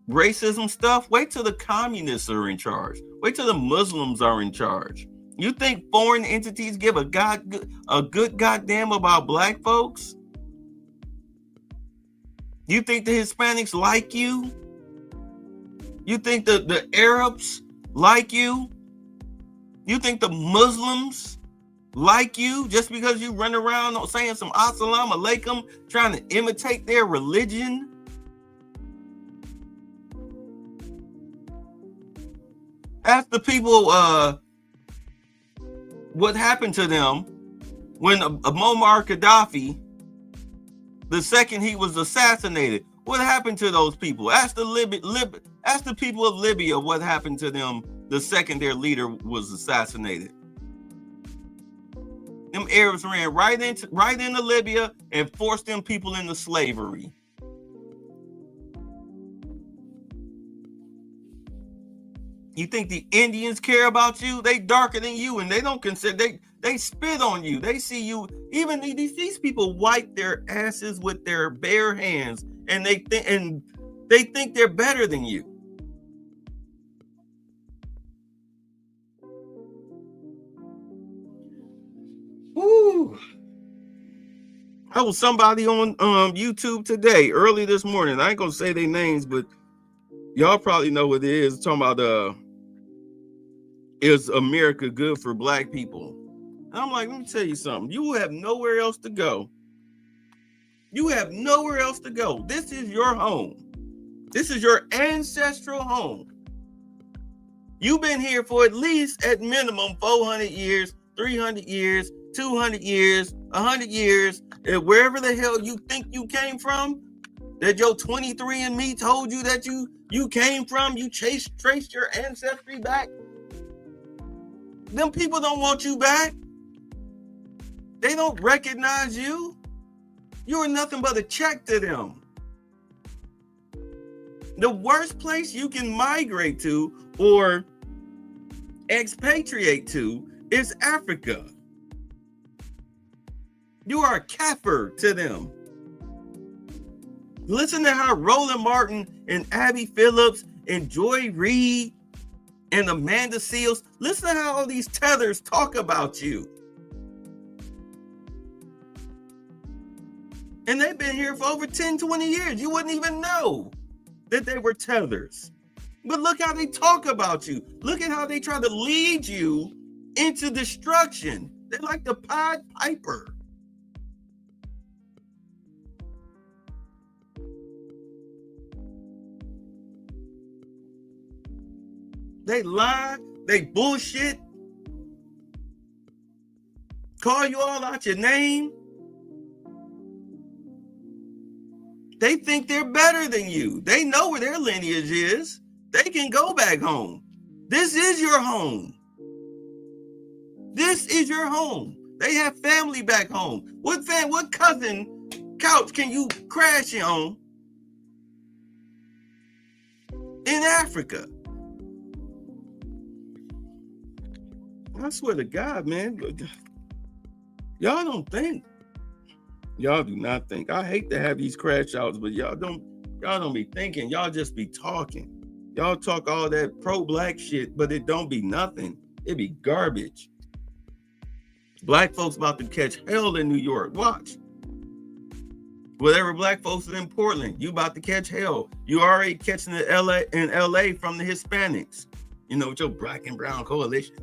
racism stuff? Wait till the communists are in charge. Wait till the Muslims are in charge. You think foreign entities give a good goddamn about black folks? You think the Hispanics like you? You think the Arabs like you? You think the Muslims like you just because you run around saying some assalamu alaikum, trying to imitate their religion? Ask the people what happened to them when Muammar Gaddafi, the second he was assassinated. What happened to those people? Ask the people of Libya what happened to them the second their leader was assassinated. Them Arabs ran right into Libya and forced them people into slavery. You think the Indians care about you? They darker than you, and they don't consider, they spit on you. They see you. Even these people wipe their asses with their bare hands, and they think they're better than you. Woo. I was somebody on YouTube today, early this morning. I ain't gonna say their names, but y'all probably know what it is. Talking about is America good for black people? And I'm like, let me tell you something. You have nowhere else to go. You have nowhere else to go. This is your home. This is your ancestral home. You've been here for at least, at minimum, 400 years, 300 years, 200 years, 100 years, and wherever the hell you think you came from, that your 23andMe told you that you came from, you traced your ancestry back. Them people don't want you back. They don't recognize you. You are nothing but a check to them. The worst place you can migrate to or expatriate to is Africa. You are a kafir to them. Listen to how Roland Martin and Abby Phillips and Joy Reid and Amanda Seals, listen to how all these tethers talk about you. And they've been here for over 10, 20 years. You wouldn't even know that they were tethers. But look how they talk about you. Look at how they try to lead you into destruction. They're like the Pied Piper. They lie, they bullshit, call you all out your name. They think they're better than you. They know where their lineage is. They can go back home. This is your home. This is your home. They have family back home. What cousin couch can you crash on in Africa? I swear to God, man, y'all don't think. Y'all do not think. I hate to have these crash outs, but y'all don't be thinking. Y'all just be talking. Y'all talk all that pro-black shit, but it don't be nothing. It be garbage. Black folks about to catch hell in New York. Watch. Whatever black folks in Portland, you about to catch hell. You already catching the LA from the Hispanics. You know, with your black and brown coalition.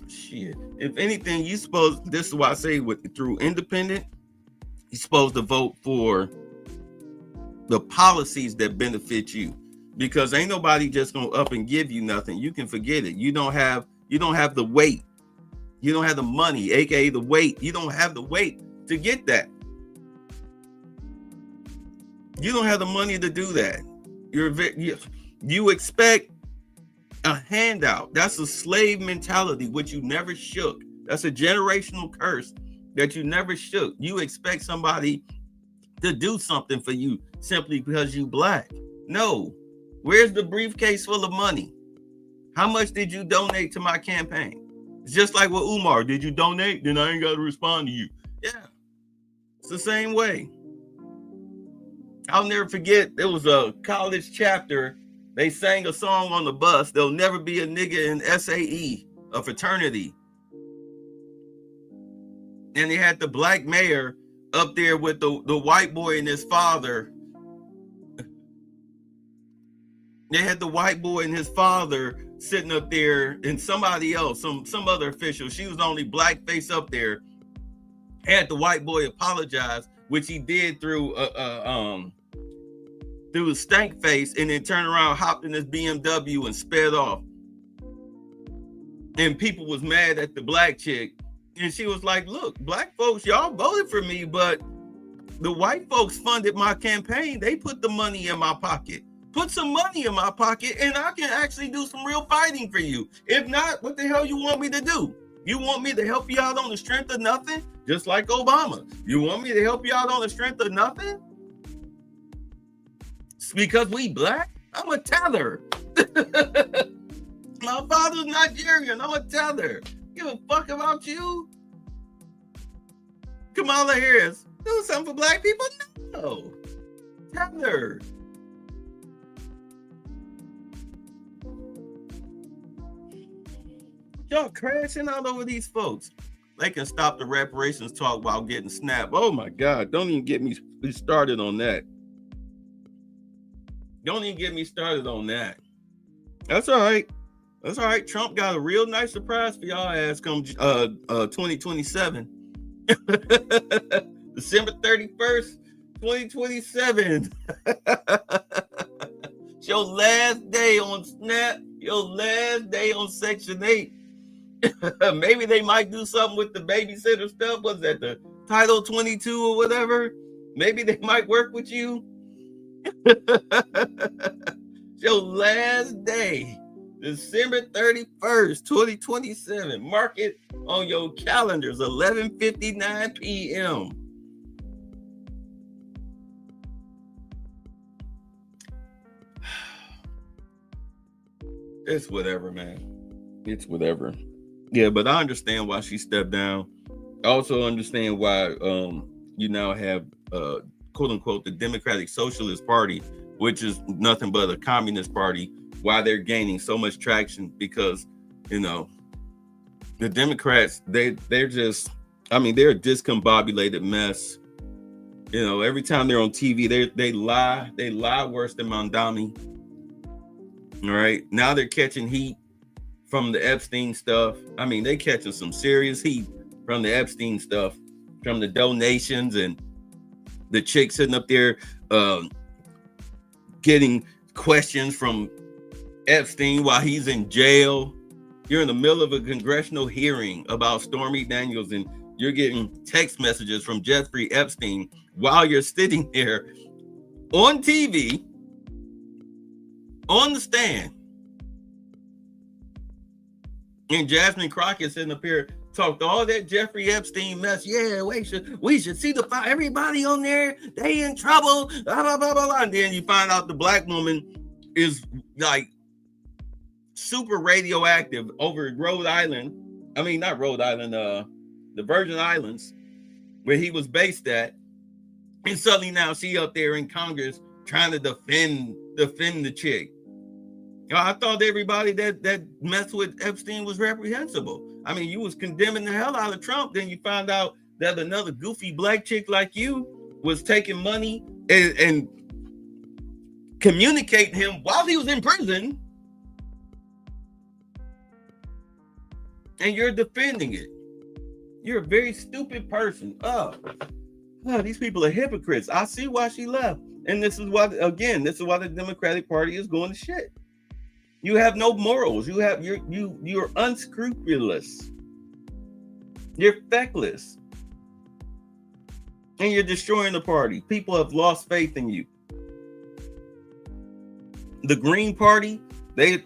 Shit. If anything, you supposed, this is why I say through independent, you're supposed to vote for the policies that benefit you, because ain't nobody just gonna up and give you nothing. You can forget it. You don't have the weight. You don't have the money, aka the weight. You don't have the weight to get that. You don't have the money to do that. You expect a handout. That's a slave mentality, which you never shook. That's a generational curse that you never shook. You expect somebody to do something for you simply because you black. No. Where's the briefcase full of money? How much did you donate to my campaign? It's just like with Umar. Did you donate? Then I ain't got to respond to you. Yeah. It's the same way. I'll never forget, there was a college chapter. They sang a song on the bus. There'll never be a nigga in SAE, a fraternity. And they had the black mayor up there with the white boy and his father. They had the white boy and his father sitting up there, and somebody else, some other official. She was the only black face up there. Had the white boy apologize, which he did through a stank face, and then turned around, hopped in his BMW and sped off. And people was mad at the black chick. And she was like, look, black folks, y'all voted for me, but the white folks funded my campaign. They put the money in my pocket. Put some money in my pocket, and I can actually do some real fighting for you. If not, what the hell you want me to do? You want me to help you out on the strength of nothing? Just like Obama. You want me to help you out on the strength of nothing? It's because we black? I'm a tether. My father's Nigerian. I'm a tether. Give a fuck about you? Kamala Harris, do something for black people? No. Tether. Y'all crashing out over these folks. They can stop the reparations talk while getting snapped. Oh my God, don't even get me started on that. Don't even get me started on that. That's all right. That's all right. Trump got a real nice surprise for y'all ass come 2027. December 31st, 2027. It's your last day on SNAP, your last day on Section 8. Maybe they might do something with the babysitter stuff. Was that the Title 22 or whatever? Maybe they might work with you. It's your last day, December 31st, 2027. Mark it on your calendars, 11:59 p.m. It's whatever, man. It's whatever. Yeah, but I understand why she stepped down. I also understand why you now have quote unquote the Democratic Socialist Party, which is nothing but a communist party, why they're gaining so much traction, because the Democrats, they're just, I mean, they're a discombobulated mess. Every time they're on TV, they lie worse than Mamdani. All right, now they're catching heat from the Epstein stuff. I mean, they catching some serious heat from the Epstein stuff, from the donations and the chick sitting up there getting questions from Epstein while he's in jail. You're in the middle of a congressional hearing about Stormy Daniels and you're getting text messages from Jeffrey Epstein while you're sitting there on TV, on the stand. And Jasmine Crockett sitting up here talked all that Jeffrey Epstein mess. Yeah, we should see the fire. Everybody on there, they in trouble. Blah, blah, blah, blah, blah. And then you find out the black woman is like super radioactive over Rhode Island. I mean, not Rhode Island, the Virgin Islands, where he was based at. And suddenly now she up there in Congress trying to defend the chick. I thought everybody that messed with Epstein was reprehensible. I mean, you was condemning the hell out of Trump. Then you found out that another goofy black chick like you was taking money and communicating him while he was in prison. And you're defending it. You're a very stupid person. Oh, these people are hypocrites. I see why she left. And this is why the Democratic Party is going to shit. You have no morals. You're unscrupulous. You're feckless. And you're destroying the party. People have lost faith in you. The Green Party, they're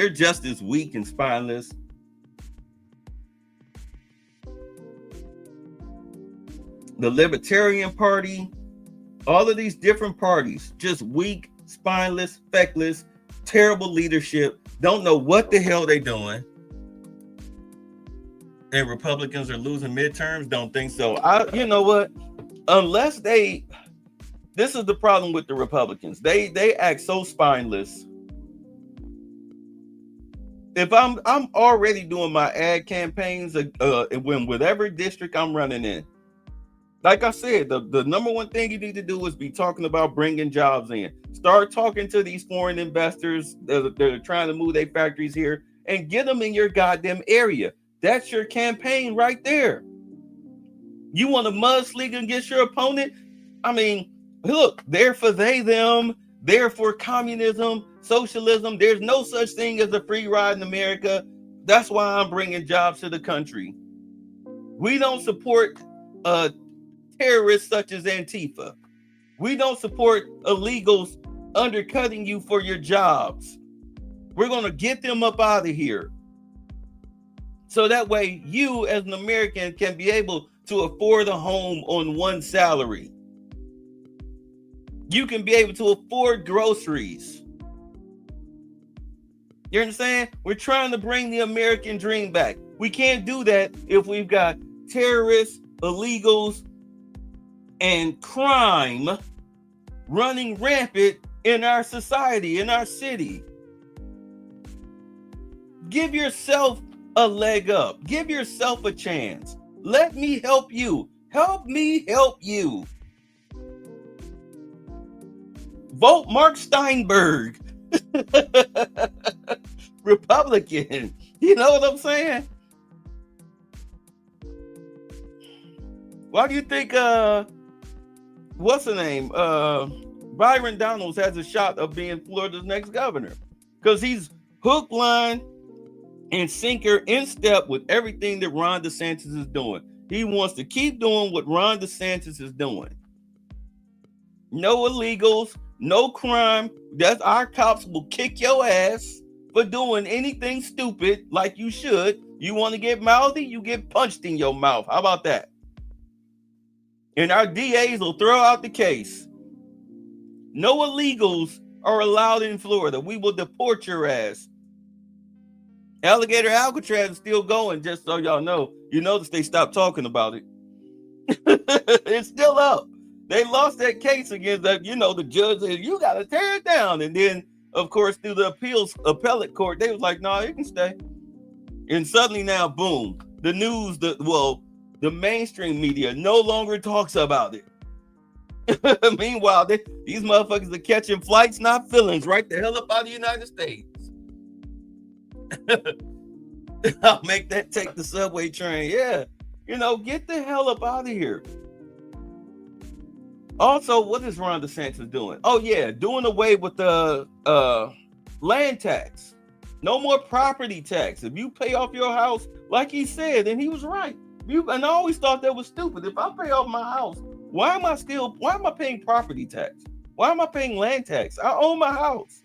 just as weak and spineless. The Libertarian Party, all of these different parties, just weak, spineless, feckless, terrible leadership, don't know what the hell they're doing. And Republicans are losing midterms, don't think so. You know what? This is the problem with the Republicans. They act so spineless. If I'm already doing my ad campaigns when whatever district I'm running in, like I said, the number one thing you need to do is be talking about bringing jobs in. Start talking to these foreign investors that are trying to move their factories here and get them in your goddamn area. That's your campaign right there. You want to mudslinger against your opponent? I mean, look, they're for they, them. They're for communism, socialism. There's no such thing as a free ride in America. That's why I'm bringing jobs to the country. We don't support terrorists such as Antifa. We don't support illegals undercutting you for your jobs. We're going to get them up out of here. So that way you as an American can be able to afford a home on one salary. You can be able to afford groceries. You understand? We're trying to bring the American dream back. We can't do that if we've got terrorists, illegals, and crime running rampant in our society, in our city. Give yourself a leg up. Give yourself a chance. Let me help you. Help me help you. Vote Mark Steinberg. Republican. You know what I'm saying? Why do you think what's the name? Byron Donalds has a shot of being Florida's next governor? Because he's hook, line, and sinker in step with everything that Ron DeSantis is doing. He wants to keep doing what Ron DeSantis is doing. No illegals, no crime. That's our cops will kick your ass for doing anything stupid like you should. You want to get mouthy, you get punched in your mouth. How about that? And our DAs will throw out the case. No illegals are allowed in Florida. We will deport your ass. Alligator Alcatraz is still going, just so y'all know. You notice they stopped talking about it. It's still up. They lost that case against that, the judge said, you got to tear it down. And then, of course, through the appellate court, they was like, no, it can stay. And suddenly now, boom, the news, the mainstream media no longer talks about it. Meanwhile, these motherfuckers are catching flights, not feelings, right the hell up out of the United States. I'll make that take the subway train. Yeah. Get the hell up out of here. Also, what is Ron DeSantis doing? Oh, yeah, doing away with the land tax. No more property tax. If you pay off your house, like he said, and he was right. And I always thought that was stupid. If I pay off my house, why am I paying property tax? Why am I paying land tax? I own my house.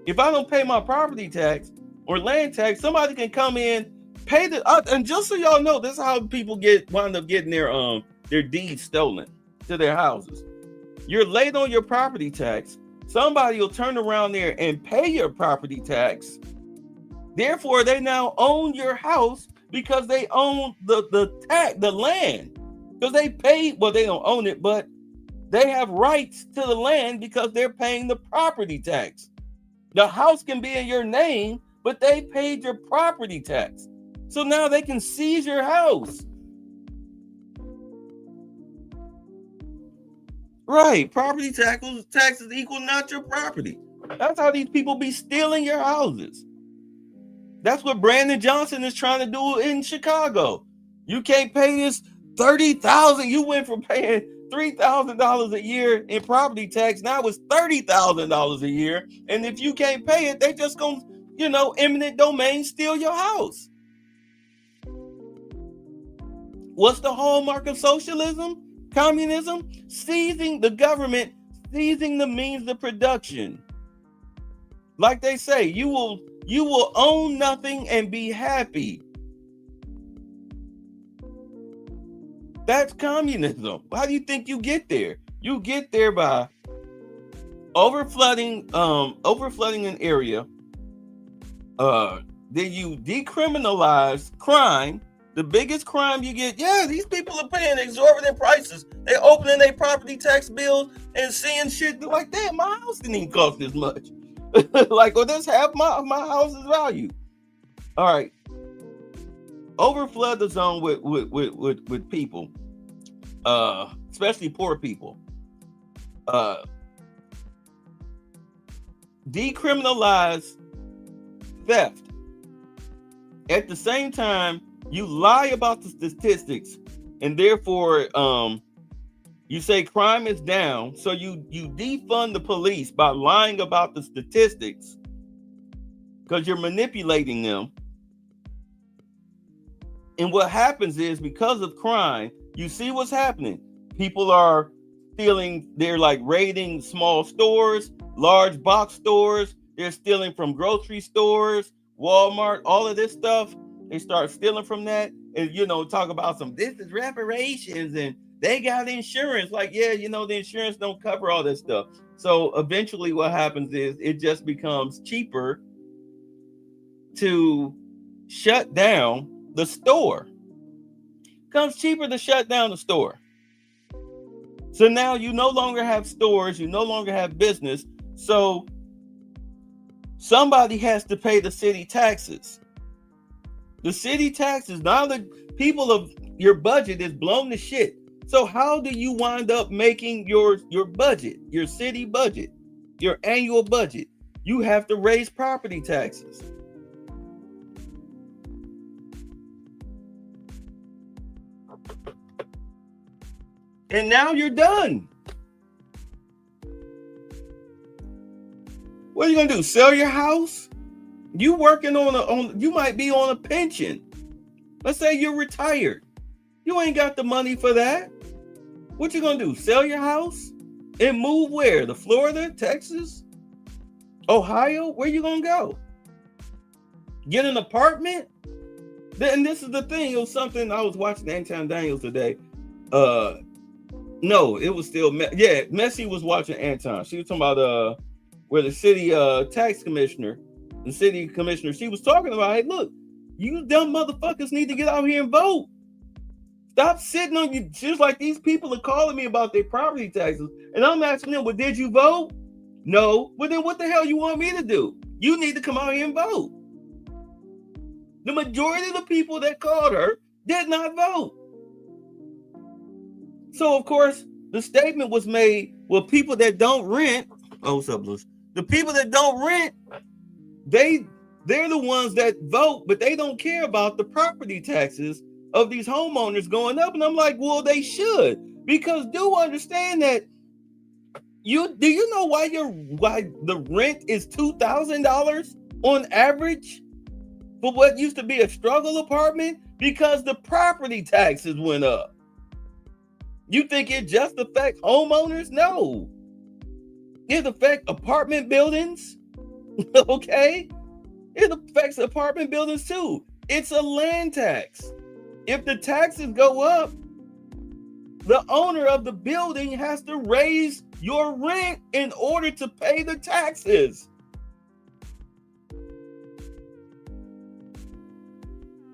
If I don't pay my property tax or land tax, somebody can come in, pay and just so y'all know, this is how people wind up getting their deeds stolen to their houses. You're late on your property tax. Somebody will turn around there and pay your property tax. Therefore, they now own your house because they own the land. Because they paid, they don't own it, but they have rights to the land because they're paying the property tax. The house can be in your name, but they paid your property tax. So now they can seize your house. Right, property taxes equal not your property. That's how these people be stealing your houses. That's what Brandon Johnson is trying to do in Chicago. You can't pay this $30,000. You went from paying $3,000 a year in property tax. Now it's $30,000 a year. And if you can't pay it, they just gonna, eminent domain steal your house. What's the hallmark of socialism? Communism? Seizing the government, seizing the means of production. Like they say, you will own nothing and be happy. That's communism. How do you think you get there? You get there by overflooding an area. Then you decriminalize crime. The biggest crime you get, these people are paying exorbitant prices. They opening their property tax bills and seeing shit like that. My house didn't even cost this much. That's half my house's value. All right. Overflood the zone with people, especially poor people. Decriminalize theft. At the same time, you lie about the statistics, and therefore, you say crime is down. So you defund the police by lying about the statistics because you're manipulating them. And what happens is, because of crime, you see what's happening. People are stealing. They're raiding small stores, large box stores. They're stealing from grocery stores, Walmart, all of this stuff. They start stealing from that and, talk about this is reparations and they got insurance. The insurance don't cover all this stuff. So eventually what happens is it just becomes cheaper to shut down the store. Comes cheaper to shut down the store. So now you no longer have stores, you no longer have business. So somebody has to pay the city taxes. The city taxes, now the people of your budget is blown to shit. So how do you wind up making your budget, your city budget? your annual budget, you have to raise property taxes. And now you're done. What are you gonna do? Sell your house? You working you might be on a pension. Let's say you're retired. You ain't got the money for that. What you gonna do? Sell your house and move where? To Florida, Texas, Ohio? Where you gonna go? Get an apartment? And this is the thing. It was something I was watching Anton Daniels today. No, it was still Messi was watching Anton. She was talking about where the city tax commissioner, the city commissioner, she was talking about, hey, look, you dumb motherfuckers need to get out here and vote. Stop sitting on you. Just like these people are calling me about their property taxes. And I'm asking them, well, did you vote? No. Well, then what the hell you want me to do? You need to come out here and vote. The majority of the people that called her did not vote. So, of course, the statement was made, well, people that don't rent, what's up, Luz? The people that don't rent, they're the ones that vote, but they don't care about the property taxes of these homeowners going up. And I'm like, well, they should, because do understand that do you know why the rent is $2,000 on average for what used to be a struggle apartment? Because the property taxes went up. You think it just affects homeowners? No. It affects apartment buildings. Okay? It affects apartment buildings too. It's a land tax. If the taxes go up, the owner of the building has to raise your rent in order to pay the taxes.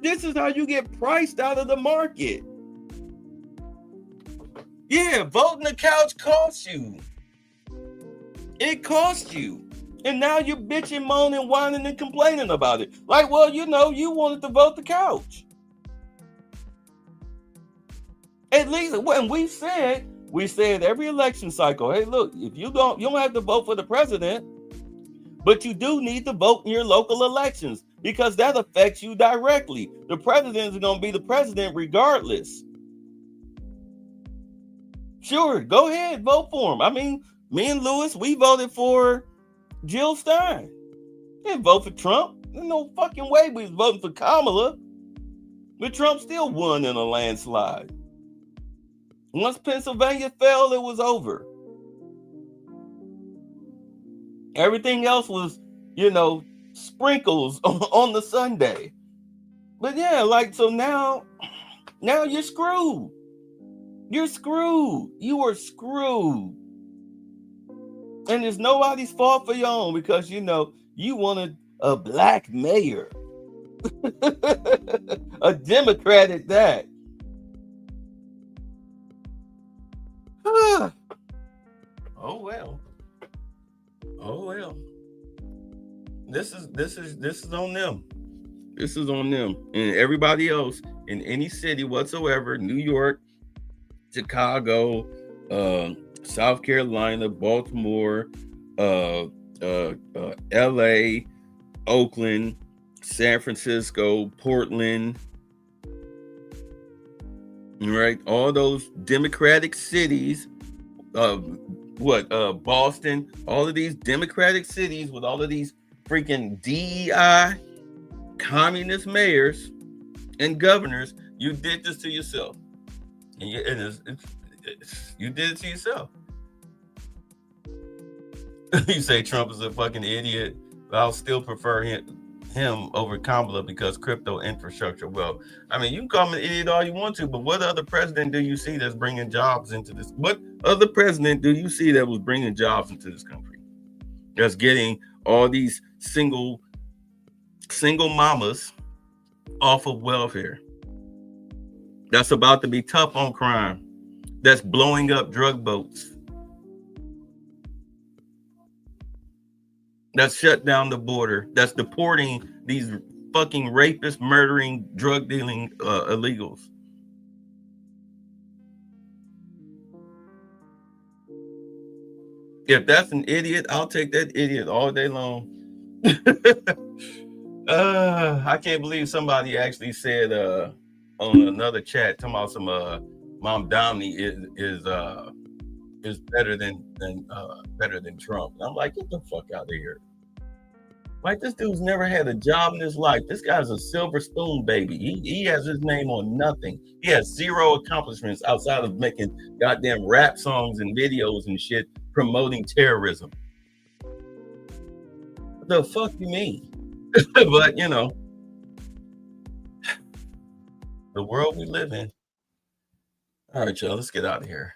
This is how you get priced out of the market. Yeah, voting the couch costs you. It costs you. And now you're bitching, moaning, whining, and complaining about it. Like, well, you wanted to vote the couch. At least when we said every election cycle, hey, look, if you don't have to vote for the president, but you do need to vote in your local elections because that affects you directly. The president is going to be the president regardless. Sure, go ahead, vote for him. I mean, me and Lewis, we voted for Jill Stein. Didn't vote for Trump. There's no fucking way we was voting for Kamala. But Trump still won in a landslide. Once Pennsylvania fell, it was over. Everything else was, sprinkles on the Sunday. But yeah, so now you're screwed. You're screwed. You are screwed. And it's nobody's fault for your own because, you wanted a black mayor. A Democrat at that. Oh well. This is on them. This is on them. And everybody else in any city whatsoever, New York, Chicago, South Carolina, Baltimore, LA, Oakland, San Francisco, Portland, right? All those Democratic cities, Boston, all of these Democratic cities with all of these freaking DEI communist mayors and governors, you did this to yourself. And you did it to yourself. You say Trump is a fucking idiot, but I'll still prefer him over Kamala because crypto infrastructure. Well, I mean, you can call him an idiot all you want to, but what other president do you see that's bringing jobs into this? What other president do you see that was bringing jobs into this country? That's getting all these single mamas off of welfare. That's about to be tough on crime. That's blowing up drug boats. That's shut down the border. That's deporting these fucking rapist, murdering, drug dealing illegals. If that's an idiot, I'll take that idiot all day long. I can't believe somebody actually said on another chat talking about some Mamdani is better than Trump. And I'm like, get the fuck out of here. Like, this dude's never had a job in his life. This guy's a silver spoon baby. He has his name on nothing. He has zero accomplishments outside of making goddamn rap songs and videos and shit promoting terrorism. What the fuck you mean? But, you know, the world we live in. All right, y'all, let's get out of here.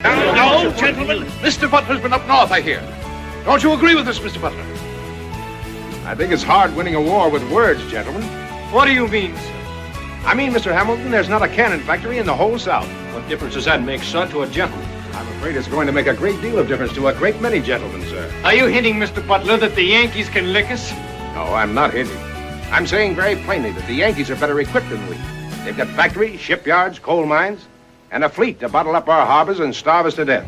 Now, gentlemen, Mr. Butler's been up north, I hear. Don't you agree with us, Mr. Butler? I think it's hard winning a war with words, gentlemen. What do you mean, sir? I mean, Mr. Hamilton, there's not a cannon factory in the whole South. What difference does that make, sir, to a gentleman? I'm afraid it's going to make a great deal of difference to a great many gentlemen, sir. Are you hinting, Mr. Butler, that the Yankees can lick us? No, I'm not hinting. I'm saying very plainly that the Yankees are better equipped than we. They've got factories, shipyards, coal mines, and a fleet to bottle up our harbors and starve us to death.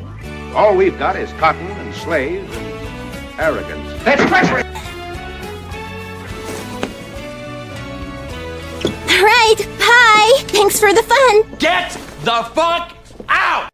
All we've got is cotton and slaves and arrogance. That's treachery! All right, bye. Thanks for the fun. Get the fuck out!